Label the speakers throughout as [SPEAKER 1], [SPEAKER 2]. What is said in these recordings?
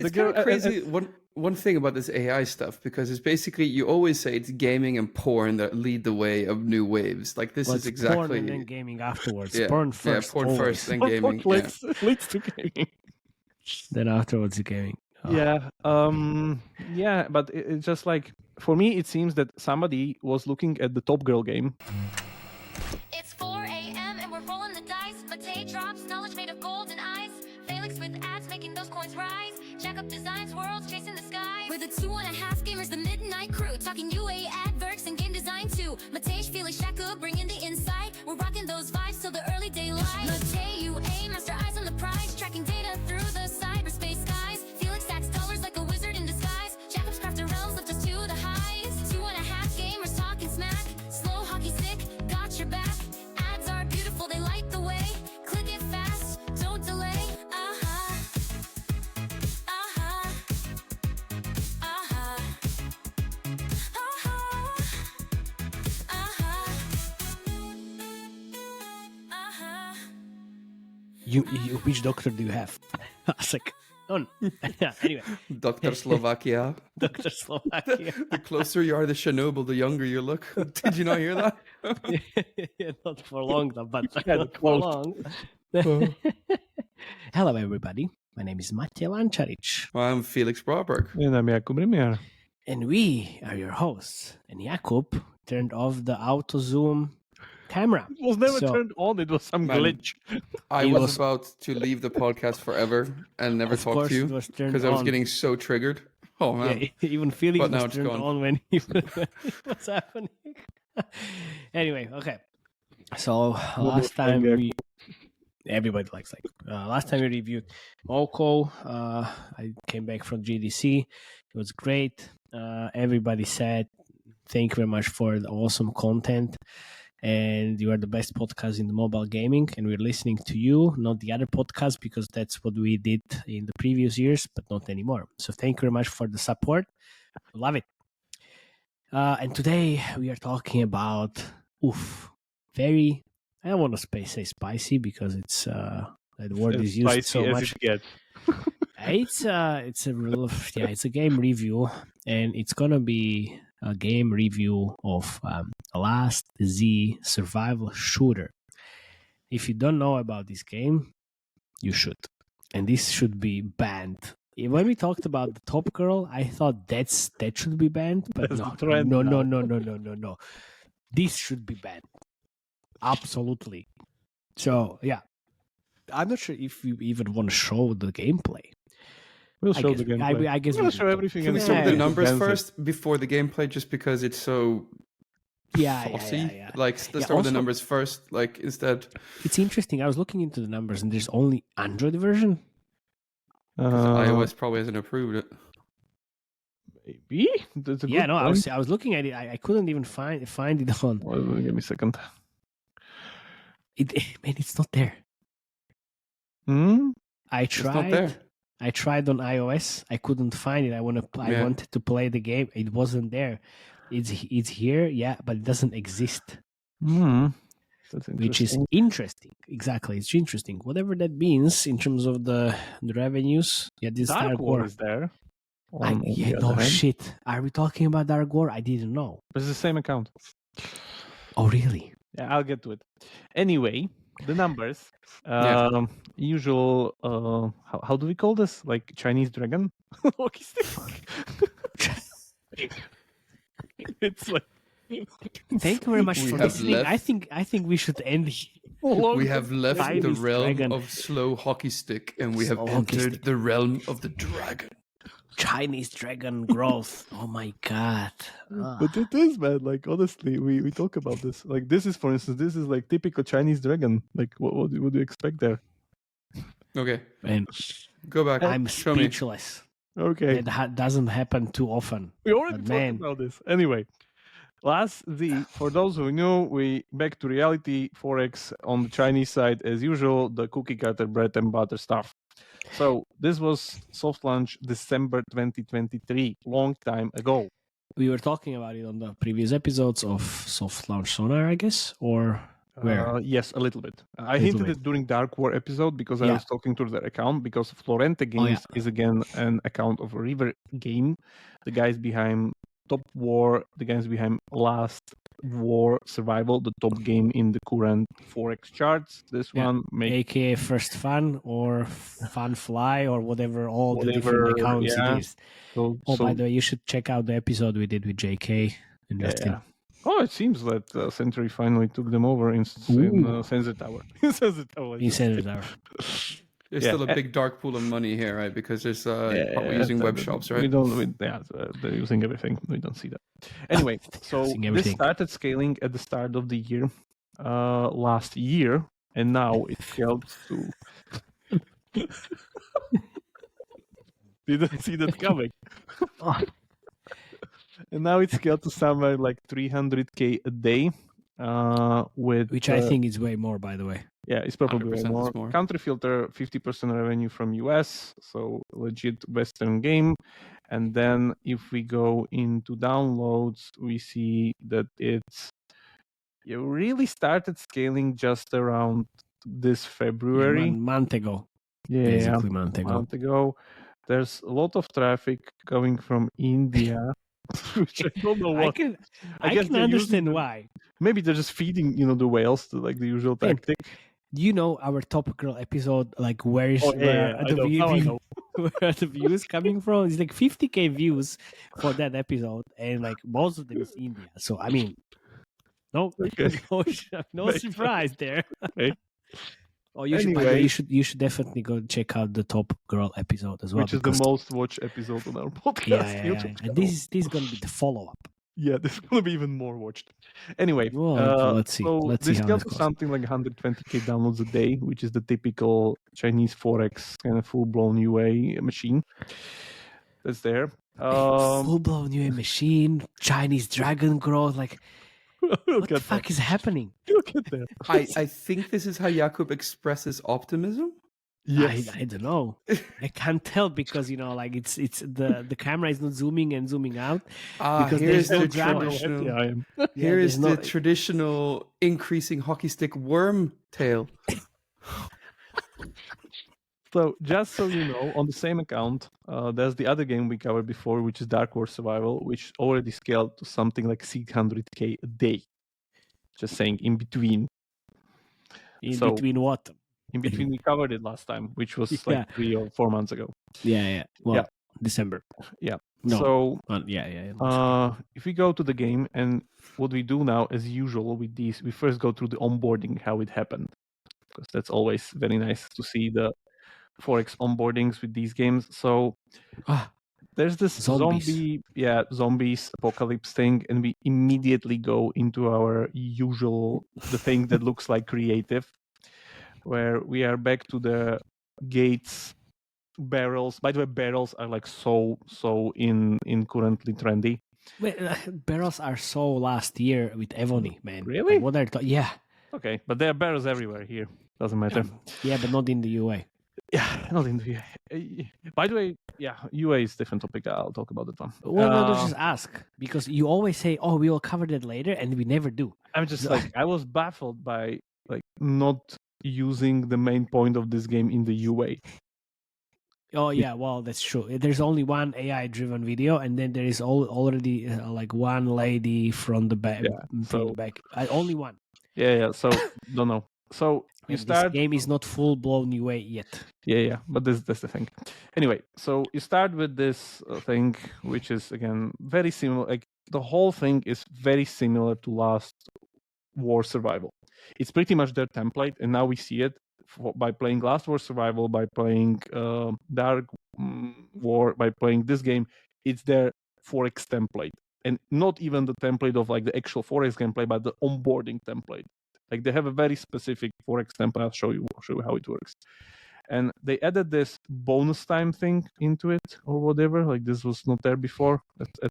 [SPEAKER 1] It's kind of crazy. One thing about this AI stuff, because it's basically, you always say it's gaming and porn that lead the way of new waves. Like this is exactly
[SPEAKER 2] porn and then gaming afterwards.
[SPEAKER 1] Yeah,
[SPEAKER 2] Porn first.
[SPEAKER 1] Yeah, porn
[SPEAKER 2] always.
[SPEAKER 1] first, then gaming.
[SPEAKER 3] Leads to gaming.
[SPEAKER 2] Then afterwards the gaming. Oh.
[SPEAKER 3] Yeah, but it's just like, for me, it seems that somebody was looking at the Top Girl game.
[SPEAKER 4] It's 4 a.m. and we're rolling the dice. Matei drops knowledge made of golden eyes. Felix with ads making those coins rise. Jack up designs, worlds chasing the sky. We're the 2.5 gamers, the midnight crew. Talking UA adverts and game design too. Matei, Felix, Shaka bringing the insight. We're rocking those vibes till the early daylight. Matei, UA, master eyes on the prize. Tracking data through the cyberspace skies. Felix stacks dollars like a wizard in disguise. Jacob's crafted realms lift us to the highs. 2.5 gamers talking smack. Slow hockey stick, got your back. Ads are beautiful, they light the way. Click it fast, don't delay.
[SPEAKER 2] Which doctor do you have? I was like, none. Yeah, anyway.
[SPEAKER 1] Dr. Slovakia.
[SPEAKER 2] Dr. Slovakia.
[SPEAKER 1] The closer you are to Chernobyl, the younger you look. Did you not hear that?
[SPEAKER 2] Yeah, not for long, but not for long. Hello, everybody. My name is Matej Lančarič.
[SPEAKER 1] I'm Felix Broberg.
[SPEAKER 3] And I'm Jakub Rimiar.
[SPEAKER 2] And we are your hosts. And Jakub turned off the auto zoom camera.
[SPEAKER 3] It was never turned on. It was some glitch.
[SPEAKER 1] I was about to leave the podcast forever and never talk to you because I was getting so triggered. Oh man!
[SPEAKER 2] Yeah, even Felix
[SPEAKER 1] but now
[SPEAKER 2] was
[SPEAKER 1] it's
[SPEAKER 2] turned
[SPEAKER 1] gone.
[SPEAKER 2] on when what's happening. Anyway, okay. So last time everybody likes last time we reviewed Moco. I came back from GDC. It was great. Everybody said thank you very much for the awesome content. And you are the best podcast in the mobile gaming, and we're listening to you, not the other podcast, because that's what we did in the previous years, but not anymore. So thank you very much for the support. Love it. And today we are talking about very, I don't want to say spicy because it's that word is used so much. It's a game review, and it's gonna be a game review of Last Z survival shooter. If you don't know about this game, you should. And this should be banned. When we talked about the Top Girl, I thought that should be banned, but no. This should be banned. Absolutely. So, yeah. I'm not sure if you even want to show the gameplay.
[SPEAKER 3] We'll show the gameplay.
[SPEAKER 2] I guess
[SPEAKER 3] we'll show everything.
[SPEAKER 1] Can we show the numbers first before the gameplay, just because it's so fussy?
[SPEAKER 2] Yeah.
[SPEAKER 1] Like, let's start with the numbers first. Like, instead,
[SPEAKER 2] it's interesting. I was looking into the numbers, and there's only Android version.
[SPEAKER 1] iOS probably hasn't approved it.
[SPEAKER 3] Maybe. That's a good point.
[SPEAKER 2] I was looking at it. I couldn't even find it on.
[SPEAKER 3] Well, give me a second.
[SPEAKER 2] It's not there. I tried.
[SPEAKER 1] It's not there.
[SPEAKER 2] I tried on iOS. I couldn't find it. I wanted to play the game. It wasn't there. It's here, yeah, but it doesn't exist. Which is interesting. Exactly, it's interesting. Whatever that means in terms of the revenues. Yeah, this
[SPEAKER 3] Dark War is there.
[SPEAKER 2] Shit. Are we talking about Dark War? I didn't know.
[SPEAKER 3] But it's the same account.
[SPEAKER 2] Oh, really?
[SPEAKER 3] Yeah, I'll get to it. Anyway, the numbers. Usual. How do we call this? Like Chinese dragon? Hockey stick. It's like.
[SPEAKER 2] Thank you very much for listening. I think we should end here.
[SPEAKER 1] We have left the realm of slow hockey stick, and we have entered the realm of the dragon.
[SPEAKER 2] Chinese dragon growth. Oh my god!
[SPEAKER 3] But it is, man. Like honestly, we talk about this. Like this is, for instance, this is like typical Chinese dragon. Like what do you expect there?
[SPEAKER 1] Okay,
[SPEAKER 2] and
[SPEAKER 1] go back.
[SPEAKER 2] I'm speechless.
[SPEAKER 3] Okay,
[SPEAKER 2] that doesn't happen too often.
[SPEAKER 3] We already talked about this. Anyway, Last Z. For those who know, we back to reality. Forex on the Chinese side as usual. The cookie cutter bread and butter stuff. So this was soft launch December 2023, long time ago.
[SPEAKER 2] We were talking about it on the previous episodes of soft launch Sonar, I guess, or Where?
[SPEAKER 3] Yes, a little bit. I
[SPEAKER 2] Little
[SPEAKER 3] hinted
[SPEAKER 2] bit.
[SPEAKER 3] it during Dark War episode because I
[SPEAKER 2] Yeah.
[SPEAKER 3] was talking to their account, because Florente Games is again an account of River Game, the guys behind Top War, the guys behind Last War Survival, the top game in the current Forex charts. This
[SPEAKER 2] Yeah.
[SPEAKER 3] one make
[SPEAKER 2] AKA First Fun or Fun Fly or whatever all the different
[SPEAKER 3] whatever,
[SPEAKER 2] accounts
[SPEAKER 3] yeah.
[SPEAKER 2] it is.
[SPEAKER 3] So,
[SPEAKER 2] By the way, you should check out the episode we did with JK and Justin.
[SPEAKER 3] yeah. Oh, it seems that Century finally took them over in Sensor Tower. Sensor Tower.
[SPEAKER 2] In Sensor Tower.
[SPEAKER 1] There's
[SPEAKER 3] Yeah.
[SPEAKER 1] still a big dark pool of money here, right? Because there's probably using web shops, right?
[SPEAKER 3] They're using everything. We don't see that. Anyway, so
[SPEAKER 2] Using
[SPEAKER 3] this
[SPEAKER 2] everything.
[SPEAKER 3] started scaling at the start of the year, last year, and now it scaled to. Didn't see that coming. And now it's scaled to somewhere like 300K a day.
[SPEAKER 2] Which I think is way more, by the way.
[SPEAKER 3] Yeah, it's probably
[SPEAKER 1] 100%
[SPEAKER 3] more.
[SPEAKER 1] is more.
[SPEAKER 3] Country filter, 50% revenue from US, so legit Western game. And then if we go into downloads, we see that it really started scaling just around this February.
[SPEAKER 2] Yeah, month ago.
[SPEAKER 3] Yeah,
[SPEAKER 2] Basically month ago.
[SPEAKER 3] month ago. There's a lot of traffic coming from India, which I don't know what.
[SPEAKER 2] I
[SPEAKER 3] guess
[SPEAKER 2] can
[SPEAKER 3] they're
[SPEAKER 2] understand
[SPEAKER 3] using
[SPEAKER 2] why.
[SPEAKER 3] Maybe they're just feeding, the whales to like the usual
[SPEAKER 2] Man,
[SPEAKER 3] tactic.
[SPEAKER 2] You know our Top Girl episode, like where is
[SPEAKER 3] I know.
[SPEAKER 2] where are the views coming from? It's like 50K views for that episode, and like most of them is India. So I mean, no,
[SPEAKER 3] Okay.
[SPEAKER 2] no surprise there.
[SPEAKER 3] Okay.
[SPEAKER 2] Oh, you should, by the way, you should definitely go check out the Top Girl episode as well,
[SPEAKER 3] Which is the most watched episode on our podcast.
[SPEAKER 2] Yeah.
[SPEAKER 3] YouTube
[SPEAKER 2] And
[SPEAKER 3] channel.
[SPEAKER 2] this is gonna be the follow up.
[SPEAKER 3] Yeah, this is gonna be even more watched. Anyway,
[SPEAKER 2] Well, let's see.
[SPEAKER 3] So
[SPEAKER 2] Let's see
[SPEAKER 3] this
[SPEAKER 2] how
[SPEAKER 3] scales
[SPEAKER 2] this
[SPEAKER 3] to
[SPEAKER 2] goes.
[SPEAKER 3] something like 120K downloads a day, which is the typical Chinese Forex kind of full-blown UA machine that's there.
[SPEAKER 2] Full blown UA machine, Chinese dragon growth. Like, what the fuck is happening?
[SPEAKER 3] We'll get there.
[SPEAKER 1] I think this is how Jakub expresses optimism.
[SPEAKER 3] Yes.
[SPEAKER 2] I don't know. I can't tell because like it's the camera is not zooming and zooming out because
[SPEAKER 1] here's
[SPEAKER 2] there's no
[SPEAKER 1] the
[SPEAKER 2] drama.
[SPEAKER 1] traditional.
[SPEAKER 3] Yeah, I am.
[SPEAKER 1] Here
[SPEAKER 2] there's
[SPEAKER 1] is the traditional increasing hockey stick worm tail.
[SPEAKER 3] So just so you know, on the same account, there's the other game we covered before, which is Dark War Survival, which already scaled to something like 600K a day. Just saying, in between.
[SPEAKER 2] Between what?
[SPEAKER 3] In between, we covered it last time, which was
[SPEAKER 2] Yeah.
[SPEAKER 3] like 3 or 4 months ago.
[SPEAKER 2] Yeah. Well,
[SPEAKER 3] Yeah.
[SPEAKER 2] December.
[SPEAKER 3] Yeah.
[SPEAKER 2] No.
[SPEAKER 3] So
[SPEAKER 2] yeah.
[SPEAKER 3] if we go to the game, and what we do now, as usual with these, we first go through the onboarding, how it happened, because that's always very nice to see the Forex onboardings with these games. So there's this zombies apocalypse thing, and we immediately go into our usual, the thing that looks like creative, where we are back to the gates, barrels. By the way, barrels are like so in currently trendy.
[SPEAKER 2] Wait, barrels are so last year with Evony, man.
[SPEAKER 3] Really?
[SPEAKER 2] Like, what are yeah.
[SPEAKER 3] Okay, but there are barrels everywhere here. Doesn't matter.
[SPEAKER 2] Yeah, but not in the UA.
[SPEAKER 3] Yeah, not in the By the way, yeah, UA is a different topic. I'll talk about that one.
[SPEAKER 2] Well, no, just ask, because you always say, "Oh, we will cover that later," and we never do.
[SPEAKER 3] I'm just like, I was baffled by like not using the main point of this game in the UA.
[SPEAKER 2] Oh yeah, well that's true. There's only one AI-driven video, and then there is already like one lady from the back. Only one.
[SPEAKER 3] Yeah. So don't know. So you start.
[SPEAKER 2] This game is not full-blown UA yet.
[SPEAKER 3] Yeah. But that's the thing. Anyway, so you start with this thing, which is again very similar. Like the whole thing is very similar to Last War Survival. It's pretty much their template, and now we see it by playing Last War Survival, by playing Dark War, by playing this game. It's their Forex template, and not even the template of like the actual Forex gameplay, but the onboarding template. Like they have a very specific Forex template. I'll show you how it works. And they added this bonus time thing into it or whatever. Like this was not there before, at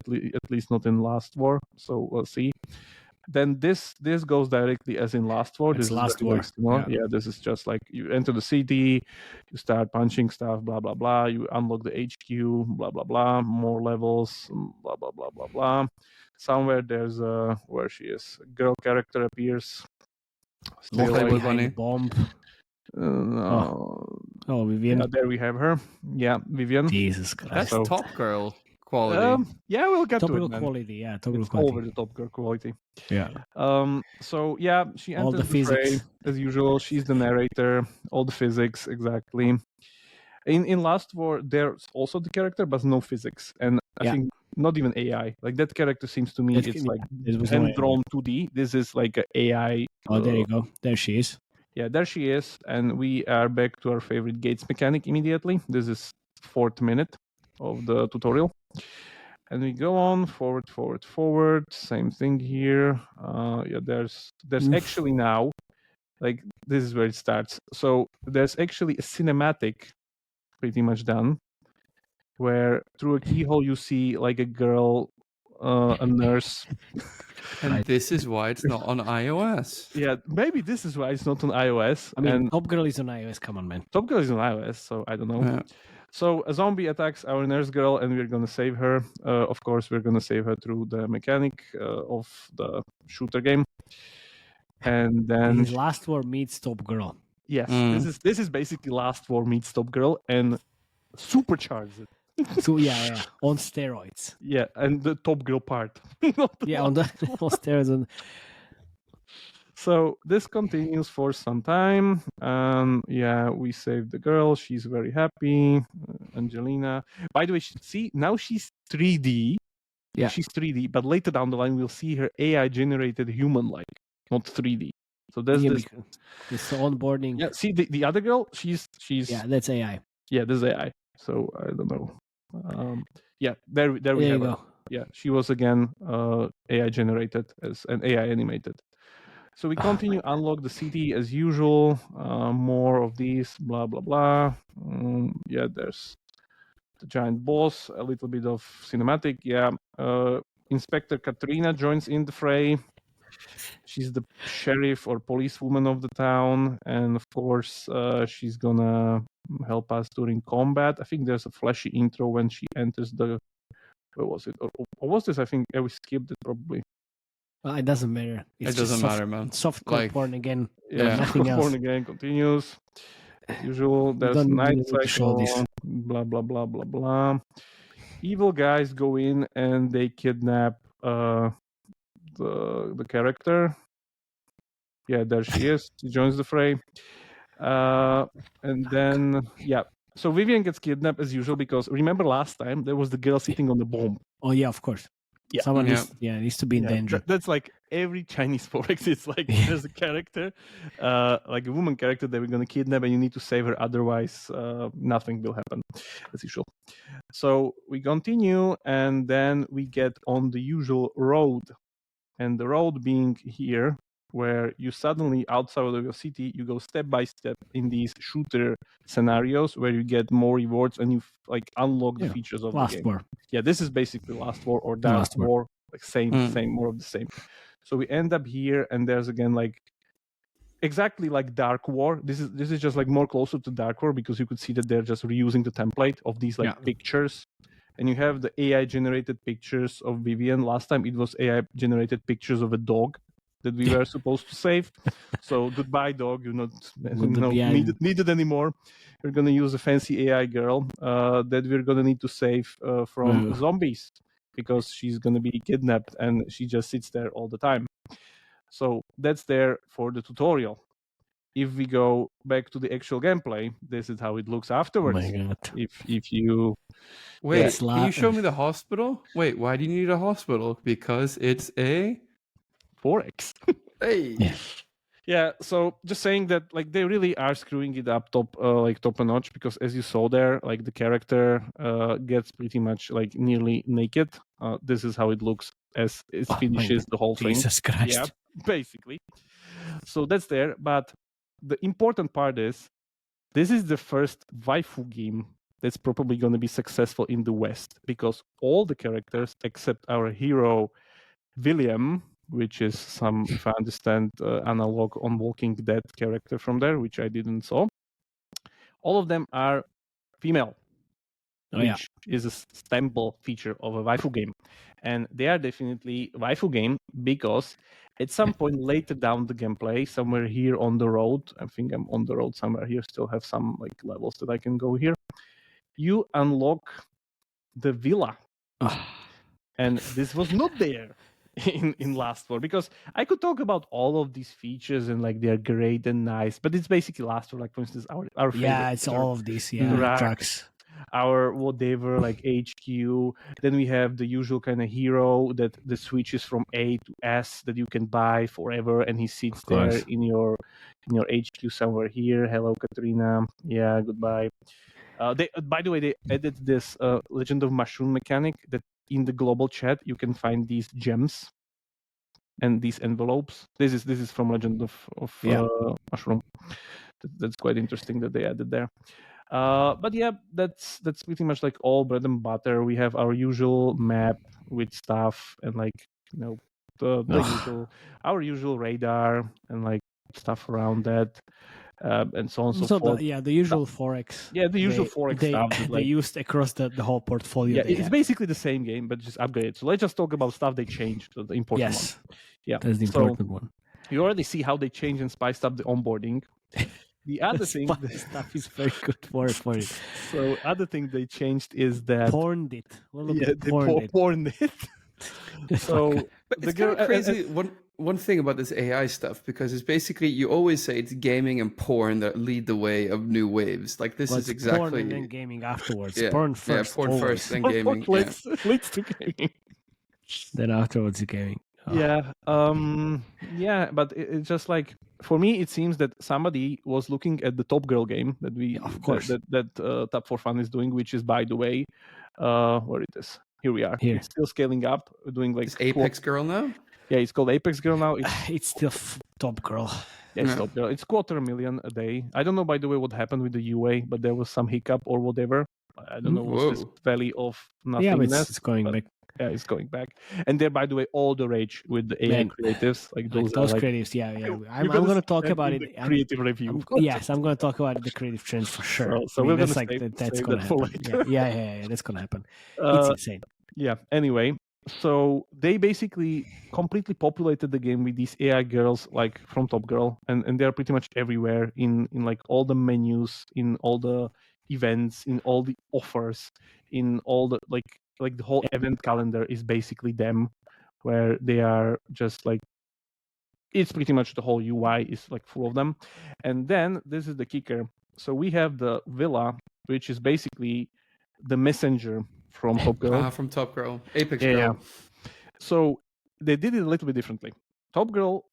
[SPEAKER 3] least not in Last War. So we'll see. Then this goes directly as in Last War.
[SPEAKER 2] It's
[SPEAKER 3] this
[SPEAKER 2] Last
[SPEAKER 3] is
[SPEAKER 2] War.
[SPEAKER 3] Yeah, this is just like you enter the city, you start punching stuff, blah blah blah. You unlock the HQ, blah blah blah. More levels, blah blah blah blah blah. Somewhere there's where she is. A girl character appears. Still
[SPEAKER 2] Walking
[SPEAKER 1] Playboy
[SPEAKER 2] behind the
[SPEAKER 1] Bunny.
[SPEAKER 2] bomb.
[SPEAKER 3] no.
[SPEAKER 2] Oh, Vivian.
[SPEAKER 3] Yeah, there we have her. Yeah, Vivian.
[SPEAKER 2] Jesus Christ.
[SPEAKER 1] That's
[SPEAKER 3] So-
[SPEAKER 1] Top Girl quality.
[SPEAKER 3] Yeah, we'll get
[SPEAKER 2] Top
[SPEAKER 3] to
[SPEAKER 2] girl
[SPEAKER 3] it, man.
[SPEAKER 2] quality, yeah. Top girl
[SPEAKER 3] It's
[SPEAKER 2] quality.
[SPEAKER 3] over the Top Girl quality.
[SPEAKER 2] Yeah.
[SPEAKER 3] So yeah, she
[SPEAKER 2] All
[SPEAKER 3] enters
[SPEAKER 2] the
[SPEAKER 3] the fray
[SPEAKER 2] physics.
[SPEAKER 3] as usual. She's the narrator. All the physics, exactly. In Last War, there's also the character, but no physics, and I
[SPEAKER 2] Yeah.
[SPEAKER 3] think not even AI. Like that character seems to me,
[SPEAKER 2] That
[SPEAKER 3] it's
[SPEAKER 2] can-
[SPEAKER 3] like
[SPEAKER 2] it was no
[SPEAKER 3] hand
[SPEAKER 2] AI.
[SPEAKER 3] drawn 2D. This is like a AI.
[SPEAKER 2] Oh, there you go. There she is.
[SPEAKER 3] Yeah, there she is, and we are back to our favorite gates mechanic immediately. This is 4th minute of the tutorial. And we go on forward. Same thing here. Yeah, there's
[SPEAKER 2] Oof.
[SPEAKER 3] actually now, like this is where it starts. So there's actually a cinematic, pretty much done, where through a keyhole you see like a girl, a nurse.
[SPEAKER 1] And this is why it's not on iOS.
[SPEAKER 3] Yeah, maybe this is why it's not on iOS.
[SPEAKER 2] I mean,
[SPEAKER 3] and
[SPEAKER 2] Top Girl is on iOS. Come on, man.
[SPEAKER 3] Top Girl is on iOS, so I don't know.
[SPEAKER 1] Yeah.
[SPEAKER 3] So a zombie attacks our nurse girl, and we're gonna save her. Of course, we're gonna save her through the mechanic of the shooter game. And then
[SPEAKER 2] His Last War meets Top Girl.
[SPEAKER 3] yes,
[SPEAKER 1] Mm.
[SPEAKER 3] this is basically Last War meets Top Girl and supercharged it.
[SPEAKER 2] So yeah, on steroids.
[SPEAKER 3] Yeah, and the Top Girl part. Not the
[SPEAKER 2] Yeah, on the on steroids.
[SPEAKER 3] So this continues for some time. Yeah, we saved the girl. She's very happy. Angelina. By the way, see, now she's 3D.
[SPEAKER 2] Yeah.
[SPEAKER 3] She's 3D, but later down the line, we'll see her AI generated human-like, not 3D. So there's
[SPEAKER 2] Yeah,
[SPEAKER 3] this.
[SPEAKER 2] because it's onboarding.
[SPEAKER 3] Yeah, see the other girl. She's
[SPEAKER 2] Yeah, that's AI.
[SPEAKER 3] yeah, this is AI. So I don't know. Yeah, there we
[SPEAKER 2] There you
[SPEAKER 3] have her.
[SPEAKER 2] go.
[SPEAKER 3] Yeah, she was again AI generated as an AI animated. So we continue, unlock the city as usual. More of these, blah blah blah. Yeah, there's the giant boss. A little bit of cinematic. Yeah, Inspector Katrina joins in the fray. She's the sheriff or policewoman of the town, and of course, she's gonna help us during combat. I think there's a flashy intro when she enters the. Where was it? Or was this? I think we skipped it probably.
[SPEAKER 2] Well, it doesn't matter. It's
[SPEAKER 1] It
[SPEAKER 2] just
[SPEAKER 1] doesn't matter, man.
[SPEAKER 2] Softcore
[SPEAKER 1] Like-
[SPEAKER 2] porn again.
[SPEAKER 1] Yeah.
[SPEAKER 2] Nothing else.
[SPEAKER 3] Born again continues. As usual,
[SPEAKER 2] We
[SPEAKER 3] there's
[SPEAKER 2] don't
[SPEAKER 3] night
[SPEAKER 2] need to show
[SPEAKER 3] cycle.
[SPEAKER 2] this.
[SPEAKER 3] Blah blah blah blah blah. Evil guys go in and they kidnap the character. Yeah, there she is. She joins the fray. And then yeah. So Vivian gets kidnapped as usual because remember last time there was the girl sitting on the bomb.
[SPEAKER 2] Oh yeah, of course.
[SPEAKER 3] Yeah.
[SPEAKER 2] Someone
[SPEAKER 1] Yeah.
[SPEAKER 2] needs to be in danger.
[SPEAKER 3] That's like every Chinese Forex. It's like
[SPEAKER 2] Yeah.
[SPEAKER 3] there's a character, like a woman character that we're gonna kidnap, and you need to save her. Otherwise, nothing will happen, as usual. So we continue, and then we get on the usual road, and the road being here, where you suddenly outside of your city, you go step by step in these shooter scenarios where you get more rewards and you like unlock the
[SPEAKER 2] Yeah.
[SPEAKER 3] features of
[SPEAKER 2] Last
[SPEAKER 3] the game.
[SPEAKER 2] War.
[SPEAKER 3] Yeah, this is basically Last War or Dark
[SPEAKER 2] Last War.
[SPEAKER 3] War, like same,
[SPEAKER 1] Mm.
[SPEAKER 3] more of the same. So we end up here, and there's again like exactly like Dark War. This is just like more closer to Dark War because you could see that they're just reusing the template of these like
[SPEAKER 2] Yeah.
[SPEAKER 3] pictures, and you have the AI generated pictures of Vivian. Last time it was AI generated pictures of a dog that we were supposed to save. So goodbye, dog. You're not
[SPEAKER 2] Yeah.
[SPEAKER 3] needed anymore. We're gonna use a fancy AI girl that we're gonna need to save from
[SPEAKER 2] Wow.
[SPEAKER 3] zombies because she's gonna be kidnapped and she just sits there all the time. So that's there for the tutorial. If we go back to the actual gameplay, this is how it looks
[SPEAKER 2] Oh
[SPEAKER 3] afterwards.
[SPEAKER 2] my god.
[SPEAKER 3] If you
[SPEAKER 1] Wait,
[SPEAKER 2] It's
[SPEAKER 1] can you show me the hospital? Wait, why do you need a hospital? Because it's a
[SPEAKER 3] Forex.
[SPEAKER 1] hey.
[SPEAKER 2] Yeah.
[SPEAKER 3] Yeah, so just saying that like they really are screwing it up top a notch because as you saw there, like the character gets pretty much like nearly naked. This is how it looks as it
[SPEAKER 2] Oh my
[SPEAKER 3] finishes the whole thing.
[SPEAKER 2] Jesus Christ.
[SPEAKER 3] Yeah, basically. So that's there, but the important part is this is the first waifu game that's probably going to be successful in the West because all the characters except our hero William, which is some, if I understand, analog on Walking Dead character from there, which I didn't saw. All of them are female. which is a staple feature of a waifu game. And they are definitely waifu game because at some point later down the gameplay, somewhere here on the road, I think I'm on the road somewhere here, still have some like levels that I can go here. You unlock the villa. And this was not there in Last War, because I could talk about all of these features and like they're great and nice, but it's basically Last War. Like for instance, our favorite
[SPEAKER 2] it's
[SPEAKER 3] feature,
[SPEAKER 2] all of this.
[SPEAKER 3] trucks, our whatever like HQ. Then we have the usual kind of hero that the switches from A to S that you can buy forever, and he sits there in your HQ somewhere here. Hello, Katrina. Yeah, goodbye. By the way, they added this Legend of Mushroom mechanic that in the global chat you can find these gems and these envelopes. This is from Legend of Mushroom. That's quite interesting that they added there. But yeah, that's pretty much like all bread and butter. We have our usual map with stuff and like the usual our usual radar and like stuff around that. And so on and so forth.
[SPEAKER 2] The usual Forex.
[SPEAKER 3] Yeah, the usual Forex stuff.
[SPEAKER 2] They used across the whole portfolio.
[SPEAKER 3] Yeah, it's basically the same game, but just upgraded. So let's just talk about stuff they changed, the important one. Yeah,
[SPEAKER 2] that's the important one.
[SPEAKER 3] You already see how they changed and spiced up the onboarding. The other thing...
[SPEAKER 2] stuff is very good for it.
[SPEAKER 3] So other thing they changed is that...
[SPEAKER 2] Porned it.
[SPEAKER 3] Porned it. So...
[SPEAKER 1] But it's kind of crazy... One thing about this AI stuff, because it's basically, you always say it's gaming and porn that lead the way of new waves. Like this is exactly
[SPEAKER 2] porn and then gaming afterwards.
[SPEAKER 1] Yeah.
[SPEAKER 2] Porn first.
[SPEAKER 1] Yeah, porn first, then gaming.
[SPEAKER 3] Leads to gaming.
[SPEAKER 2] Then afterwards, gaming.
[SPEAKER 3] Oh. Yeah, but it's just like, for me, it seems that somebody was looking at the Top Girl game that that Tap for Fun is doing, which is, by the way, where it is. Here we are.
[SPEAKER 2] Here.
[SPEAKER 3] It's still scaling up, doing like...
[SPEAKER 1] Is Apex Girl now?
[SPEAKER 3] Yeah, it's called Apex Girl now.
[SPEAKER 2] It's still Top Girl.
[SPEAKER 3] Yeah, it's Top Girl. It's 250,000 a day. I don't know, by the way, what happened with the UA, but there was some hiccup or whatever. I don't know what's this valley of nothingness.
[SPEAKER 2] Yeah, it's going back.
[SPEAKER 3] Yeah, it's going back. And there, by the way, all the rage with the AI creatives. Like those
[SPEAKER 2] creatives, I'm going to talk about it.
[SPEAKER 3] Creative review.
[SPEAKER 2] Yes, I'm going to talk about the creative trends for sure.
[SPEAKER 3] So we're going to
[SPEAKER 2] that's going to happen. Yeah, that's going to happen. It's insane.
[SPEAKER 3] Yeah, anyway. So they basically completely populated the game with these AI girls, like from Top Girl, and they're pretty much everywhere in like all the menus, in all the events, in all the offers, in all the like the whole event calendar is basically them, where they are just like, it's pretty much the whole UI is like full of them. And then this is the kicker. So we have the villa, which is basically the messenger from Top Girl.
[SPEAKER 1] From Top Girl. Apex Girl. Yeah.
[SPEAKER 3] So they did it a little bit differently. Top Girl,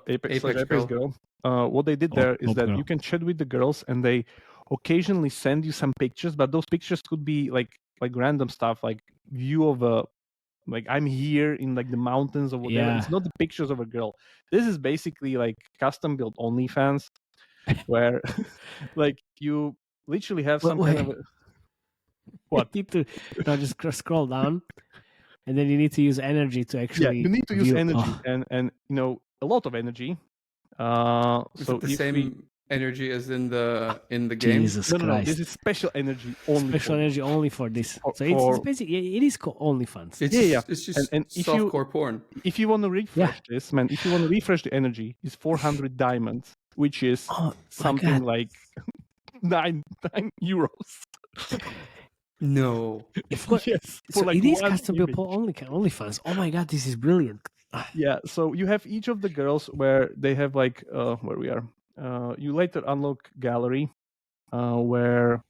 [SPEAKER 3] Apex Girl. What they did there is that you can chat with the girls and they occasionally send you some pictures, but those pictures could be like random stuff, like view of a, like I'm here in like the mountains or whatever. Yeah. It's not the pictures of a girl. This is basically like custom built OnlyFans, where like you literally have some kind of
[SPEAKER 2] what? You need to just scroll down, and then you need to use energy to actually.
[SPEAKER 3] Yeah, you need to use energy and a lot of energy.
[SPEAKER 1] Is it the same energy as in the game?
[SPEAKER 2] Jesus Christ.
[SPEAKER 3] No. This is special energy only.
[SPEAKER 2] Special energy only for this. So it's basically it is called OnlyFans.
[SPEAKER 1] It's just softcore porn.
[SPEAKER 3] If you want to refresh this, man, if you want to refresh the energy, it's 400 diamonds, which is something like 9 euros.
[SPEAKER 1] No.
[SPEAKER 3] Yes.
[SPEAKER 2] So it is custom built OnlyFans. Oh my god, this is brilliant.
[SPEAKER 3] Yeah. So you have each of the girls where they have like where we are. You later unlock gallery, where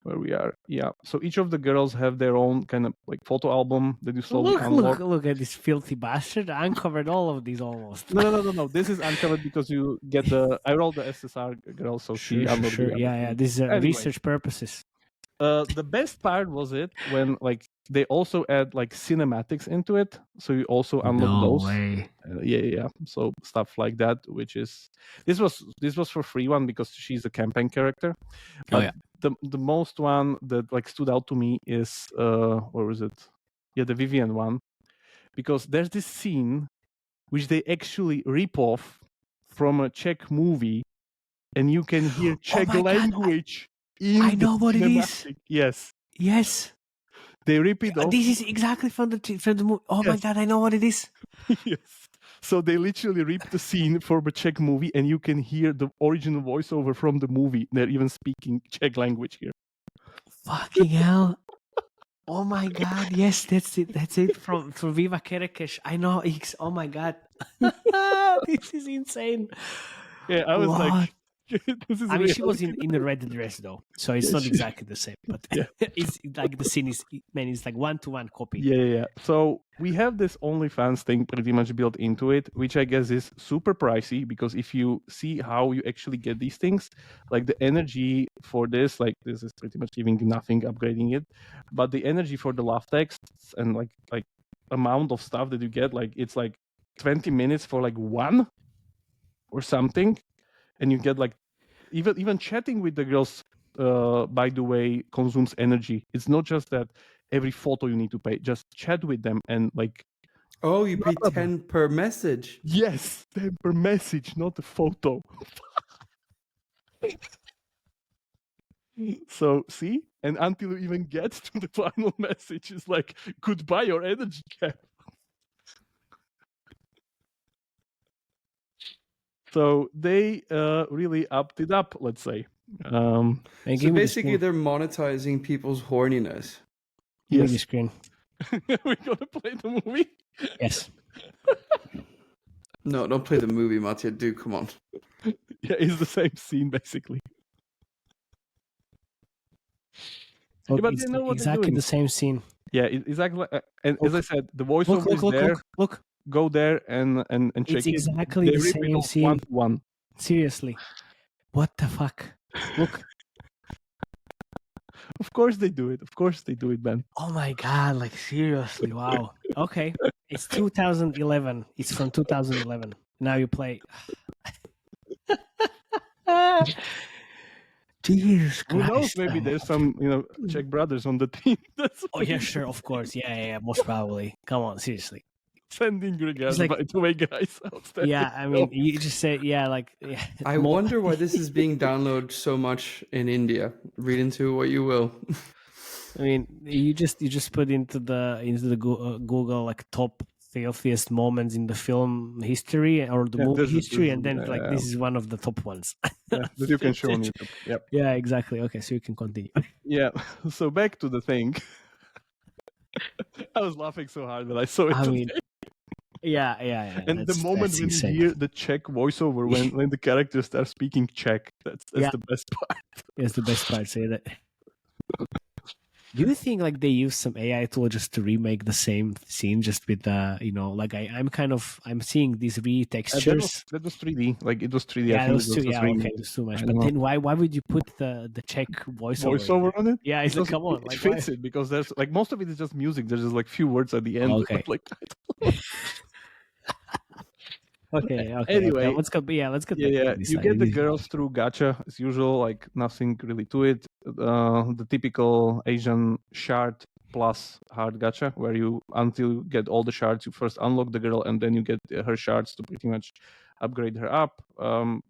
[SPEAKER 3] we are. Yeah. So each of the girls have their own kind of like photo album that you slowly unlock.
[SPEAKER 2] Look at this filthy bastard! I uncovered all of these almost.
[SPEAKER 3] No. This is uncovered because you get the. I rolled the SSR girl, so she unlocked.
[SPEAKER 2] Sure. Yeah. This is research purposes.
[SPEAKER 3] The best part was it when like they also add like cinematics into it, so you also unlock those.
[SPEAKER 2] Way.
[SPEAKER 3] Yeah. So stuff like that, which is this was for free one because she's a campaign character. The most one that like stood out to me is where was it? Yeah, the Vivian one, because there's this scene which they actually rip off from a Czech movie, and you can hear Czech language.
[SPEAKER 2] I know what it is.
[SPEAKER 3] Yes.
[SPEAKER 2] Yes.
[SPEAKER 3] They rip it off.
[SPEAKER 2] This is exactly from the movie. Oh my
[SPEAKER 3] Yes.
[SPEAKER 2] god, I know what it is.
[SPEAKER 3] Yes. So they literally ripped the scene for the Czech movie, and you can hear the original voiceover from the movie. They're even speaking Czech language here.
[SPEAKER 2] Fucking hell. Oh my god, yes, that's it. That's it from Viva Kerekes. I know X. Oh my god. This is insane.
[SPEAKER 3] Yeah, I was
[SPEAKER 2] What?
[SPEAKER 3] like, this is
[SPEAKER 2] I mean, she
[SPEAKER 3] real.
[SPEAKER 2] was in the red dress though, so it's
[SPEAKER 3] Yeah,
[SPEAKER 2] not
[SPEAKER 3] she-
[SPEAKER 2] exactly the same. But
[SPEAKER 3] Yeah.
[SPEAKER 2] it's like the scene is, man, it's like 1-to-1 copy.
[SPEAKER 3] Yeah. So we have this OnlyFans thing pretty much built into it, which I guess is super pricey because if you see how you actually get these things, like the energy for this, like this is pretty much giving nothing, upgrading it, but the energy for the laugh texts and like amount of stuff that you get, like it's like 20 minutes for like one or something, and you get like even chatting with the girls. By the way, consumes energy. It's not just that every photo you need to pay. Just chat with them and like.
[SPEAKER 1] Oh, you pay
[SPEAKER 3] Blah, blah,
[SPEAKER 1] 10 per message.
[SPEAKER 3] Yes, 10 per message, not a photo. So see, and until you even get to the final message, it's like goodbye your energy cap. So they really upped it up, let's say.
[SPEAKER 2] And
[SPEAKER 1] So
[SPEAKER 2] give me the
[SPEAKER 1] basically,
[SPEAKER 2] screen.
[SPEAKER 1] they're monetizing people's horniness.
[SPEAKER 2] Give me the
[SPEAKER 3] Yes.
[SPEAKER 2] screen.
[SPEAKER 3] We're gonna play the movie.
[SPEAKER 2] Yes.
[SPEAKER 1] No, don't play the movie, Mattia. Do come on.
[SPEAKER 3] Yeah, it's the same scene basically.
[SPEAKER 2] Look,
[SPEAKER 3] but
[SPEAKER 2] it's
[SPEAKER 3] they know what they're
[SPEAKER 2] exactly
[SPEAKER 3] doing.
[SPEAKER 2] the same scene.
[SPEAKER 3] Yeah, exactly. And as
[SPEAKER 2] Look.
[SPEAKER 3] I said, the voiceover
[SPEAKER 2] Look,
[SPEAKER 3] is there.
[SPEAKER 2] look.
[SPEAKER 3] Go there and check
[SPEAKER 2] It's
[SPEAKER 3] it.
[SPEAKER 2] exactly
[SPEAKER 3] They
[SPEAKER 2] the
[SPEAKER 3] rip it
[SPEAKER 2] same
[SPEAKER 3] off
[SPEAKER 2] scene.
[SPEAKER 3] 1-to-1.
[SPEAKER 2] Seriously. What the fuck? Look.
[SPEAKER 3] Of course they do it. Of course they do it, Ben.
[SPEAKER 2] Oh my god, like seriously, wow. Okay. It's 2011. It's from 2011. Now you play. Jesus
[SPEAKER 3] Who
[SPEAKER 2] Christ.
[SPEAKER 3] knows? Maybe there's some, Czech brothers on the team. That's
[SPEAKER 2] Oh yeah, sure, of course. Yeah, most probably. Come on, seriously.
[SPEAKER 3] sending regards,
[SPEAKER 2] like-
[SPEAKER 3] by the way, guys. Outstanding.
[SPEAKER 2] Yeah, I mean, you just say, yeah, like, yeah.
[SPEAKER 1] I wonder why this is being downloaded so much in India. Read into what you will.
[SPEAKER 2] I mean, you just put into the Google like top filthiest moments in the film history or the
[SPEAKER 3] Yeah,
[SPEAKER 2] movie
[SPEAKER 3] this is-
[SPEAKER 2] history,
[SPEAKER 3] this
[SPEAKER 2] and
[SPEAKER 3] is-
[SPEAKER 2] then like this is one of the top ones.
[SPEAKER 3] Yeah, that you can show on YouTube. Yep.
[SPEAKER 2] Yeah, exactly. Okay, so you can continue.
[SPEAKER 3] Yeah. So back to the thing. I was laughing so hard when I saw it.
[SPEAKER 2] I
[SPEAKER 3] today.
[SPEAKER 2] mean, yeah.
[SPEAKER 3] And the
[SPEAKER 2] that's-
[SPEAKER 3] moment
[SPEAKER 2] that's
[SPEAKER 3] when
[SPEAKER 2] insane.
[SPEAKER 3] you hear the Czech voiceover, when the characters start speaking Czech, that's
[SPEAKER 2] Yeah.
[SPEAKER 3] the best part.
[SPEAKER 2] It's the best part. Say that. Do you think like they use some AI tool just to remake the same scene, just with like I'm seeing these retextures.
[SPEAKER 3] That was 3D. Like it was 3D.
[SPEAKER 2] Yeah,
[SPEAKER 3] I
[SPEAKER 2] it
[SPEAKER 3] think
[SPEAKER 2] was
[SPEAKER 3] it
[SPEAKER 2] too.
[SPEAKER 3] was
[SPEAKER 2] Yeah,
[SPEAKER 3] remade.
[SPEAKER 2] okay, there's too much.
[SPEAKER 3] I
[SPEAKER 2] But
[SPEAKER 3] don't
[SPEAKER 2] then why would you put the Czech voiceover? in
[SPEAKER 3] Voiceover
[SPEAKER 2] there?
[SPEAKER 3] on it.
[SPEAKER 2] Yeah, it's like,
[SPEAKER 3] Because
[SPEAKER 2] come on,
[SPEAKER 3] it
[SPEAKER 2] like
[SPEAKER 3] fits
[SPEAKER 2] why?
[SPEAKER 3] it because there's like most of it is just music. There's just like few words at the end.
[SPEAKER 2] Okay.
[SPEAKER 3] Like
[SPEAKER 2] Okay.
[SPEAKER 3] Anyway,
[SPEAKER 2] okay. Let's go. Yeah, let's get.
[SPEAKER 3] yeah.
[SPEAKER 2] back to this
[SPEAKER 3] You
[SPEAKER 2] side.
[SPEAKER 3] get the
[SPEAKER 2] This-
[SPEAKER 3] girls through gacha as usual. Like nothing really to it. The typical Asian shard plus hard gacha, where you until you get all the shards, you first unlock the girl and then you get her shards to pretty much upgrade her up.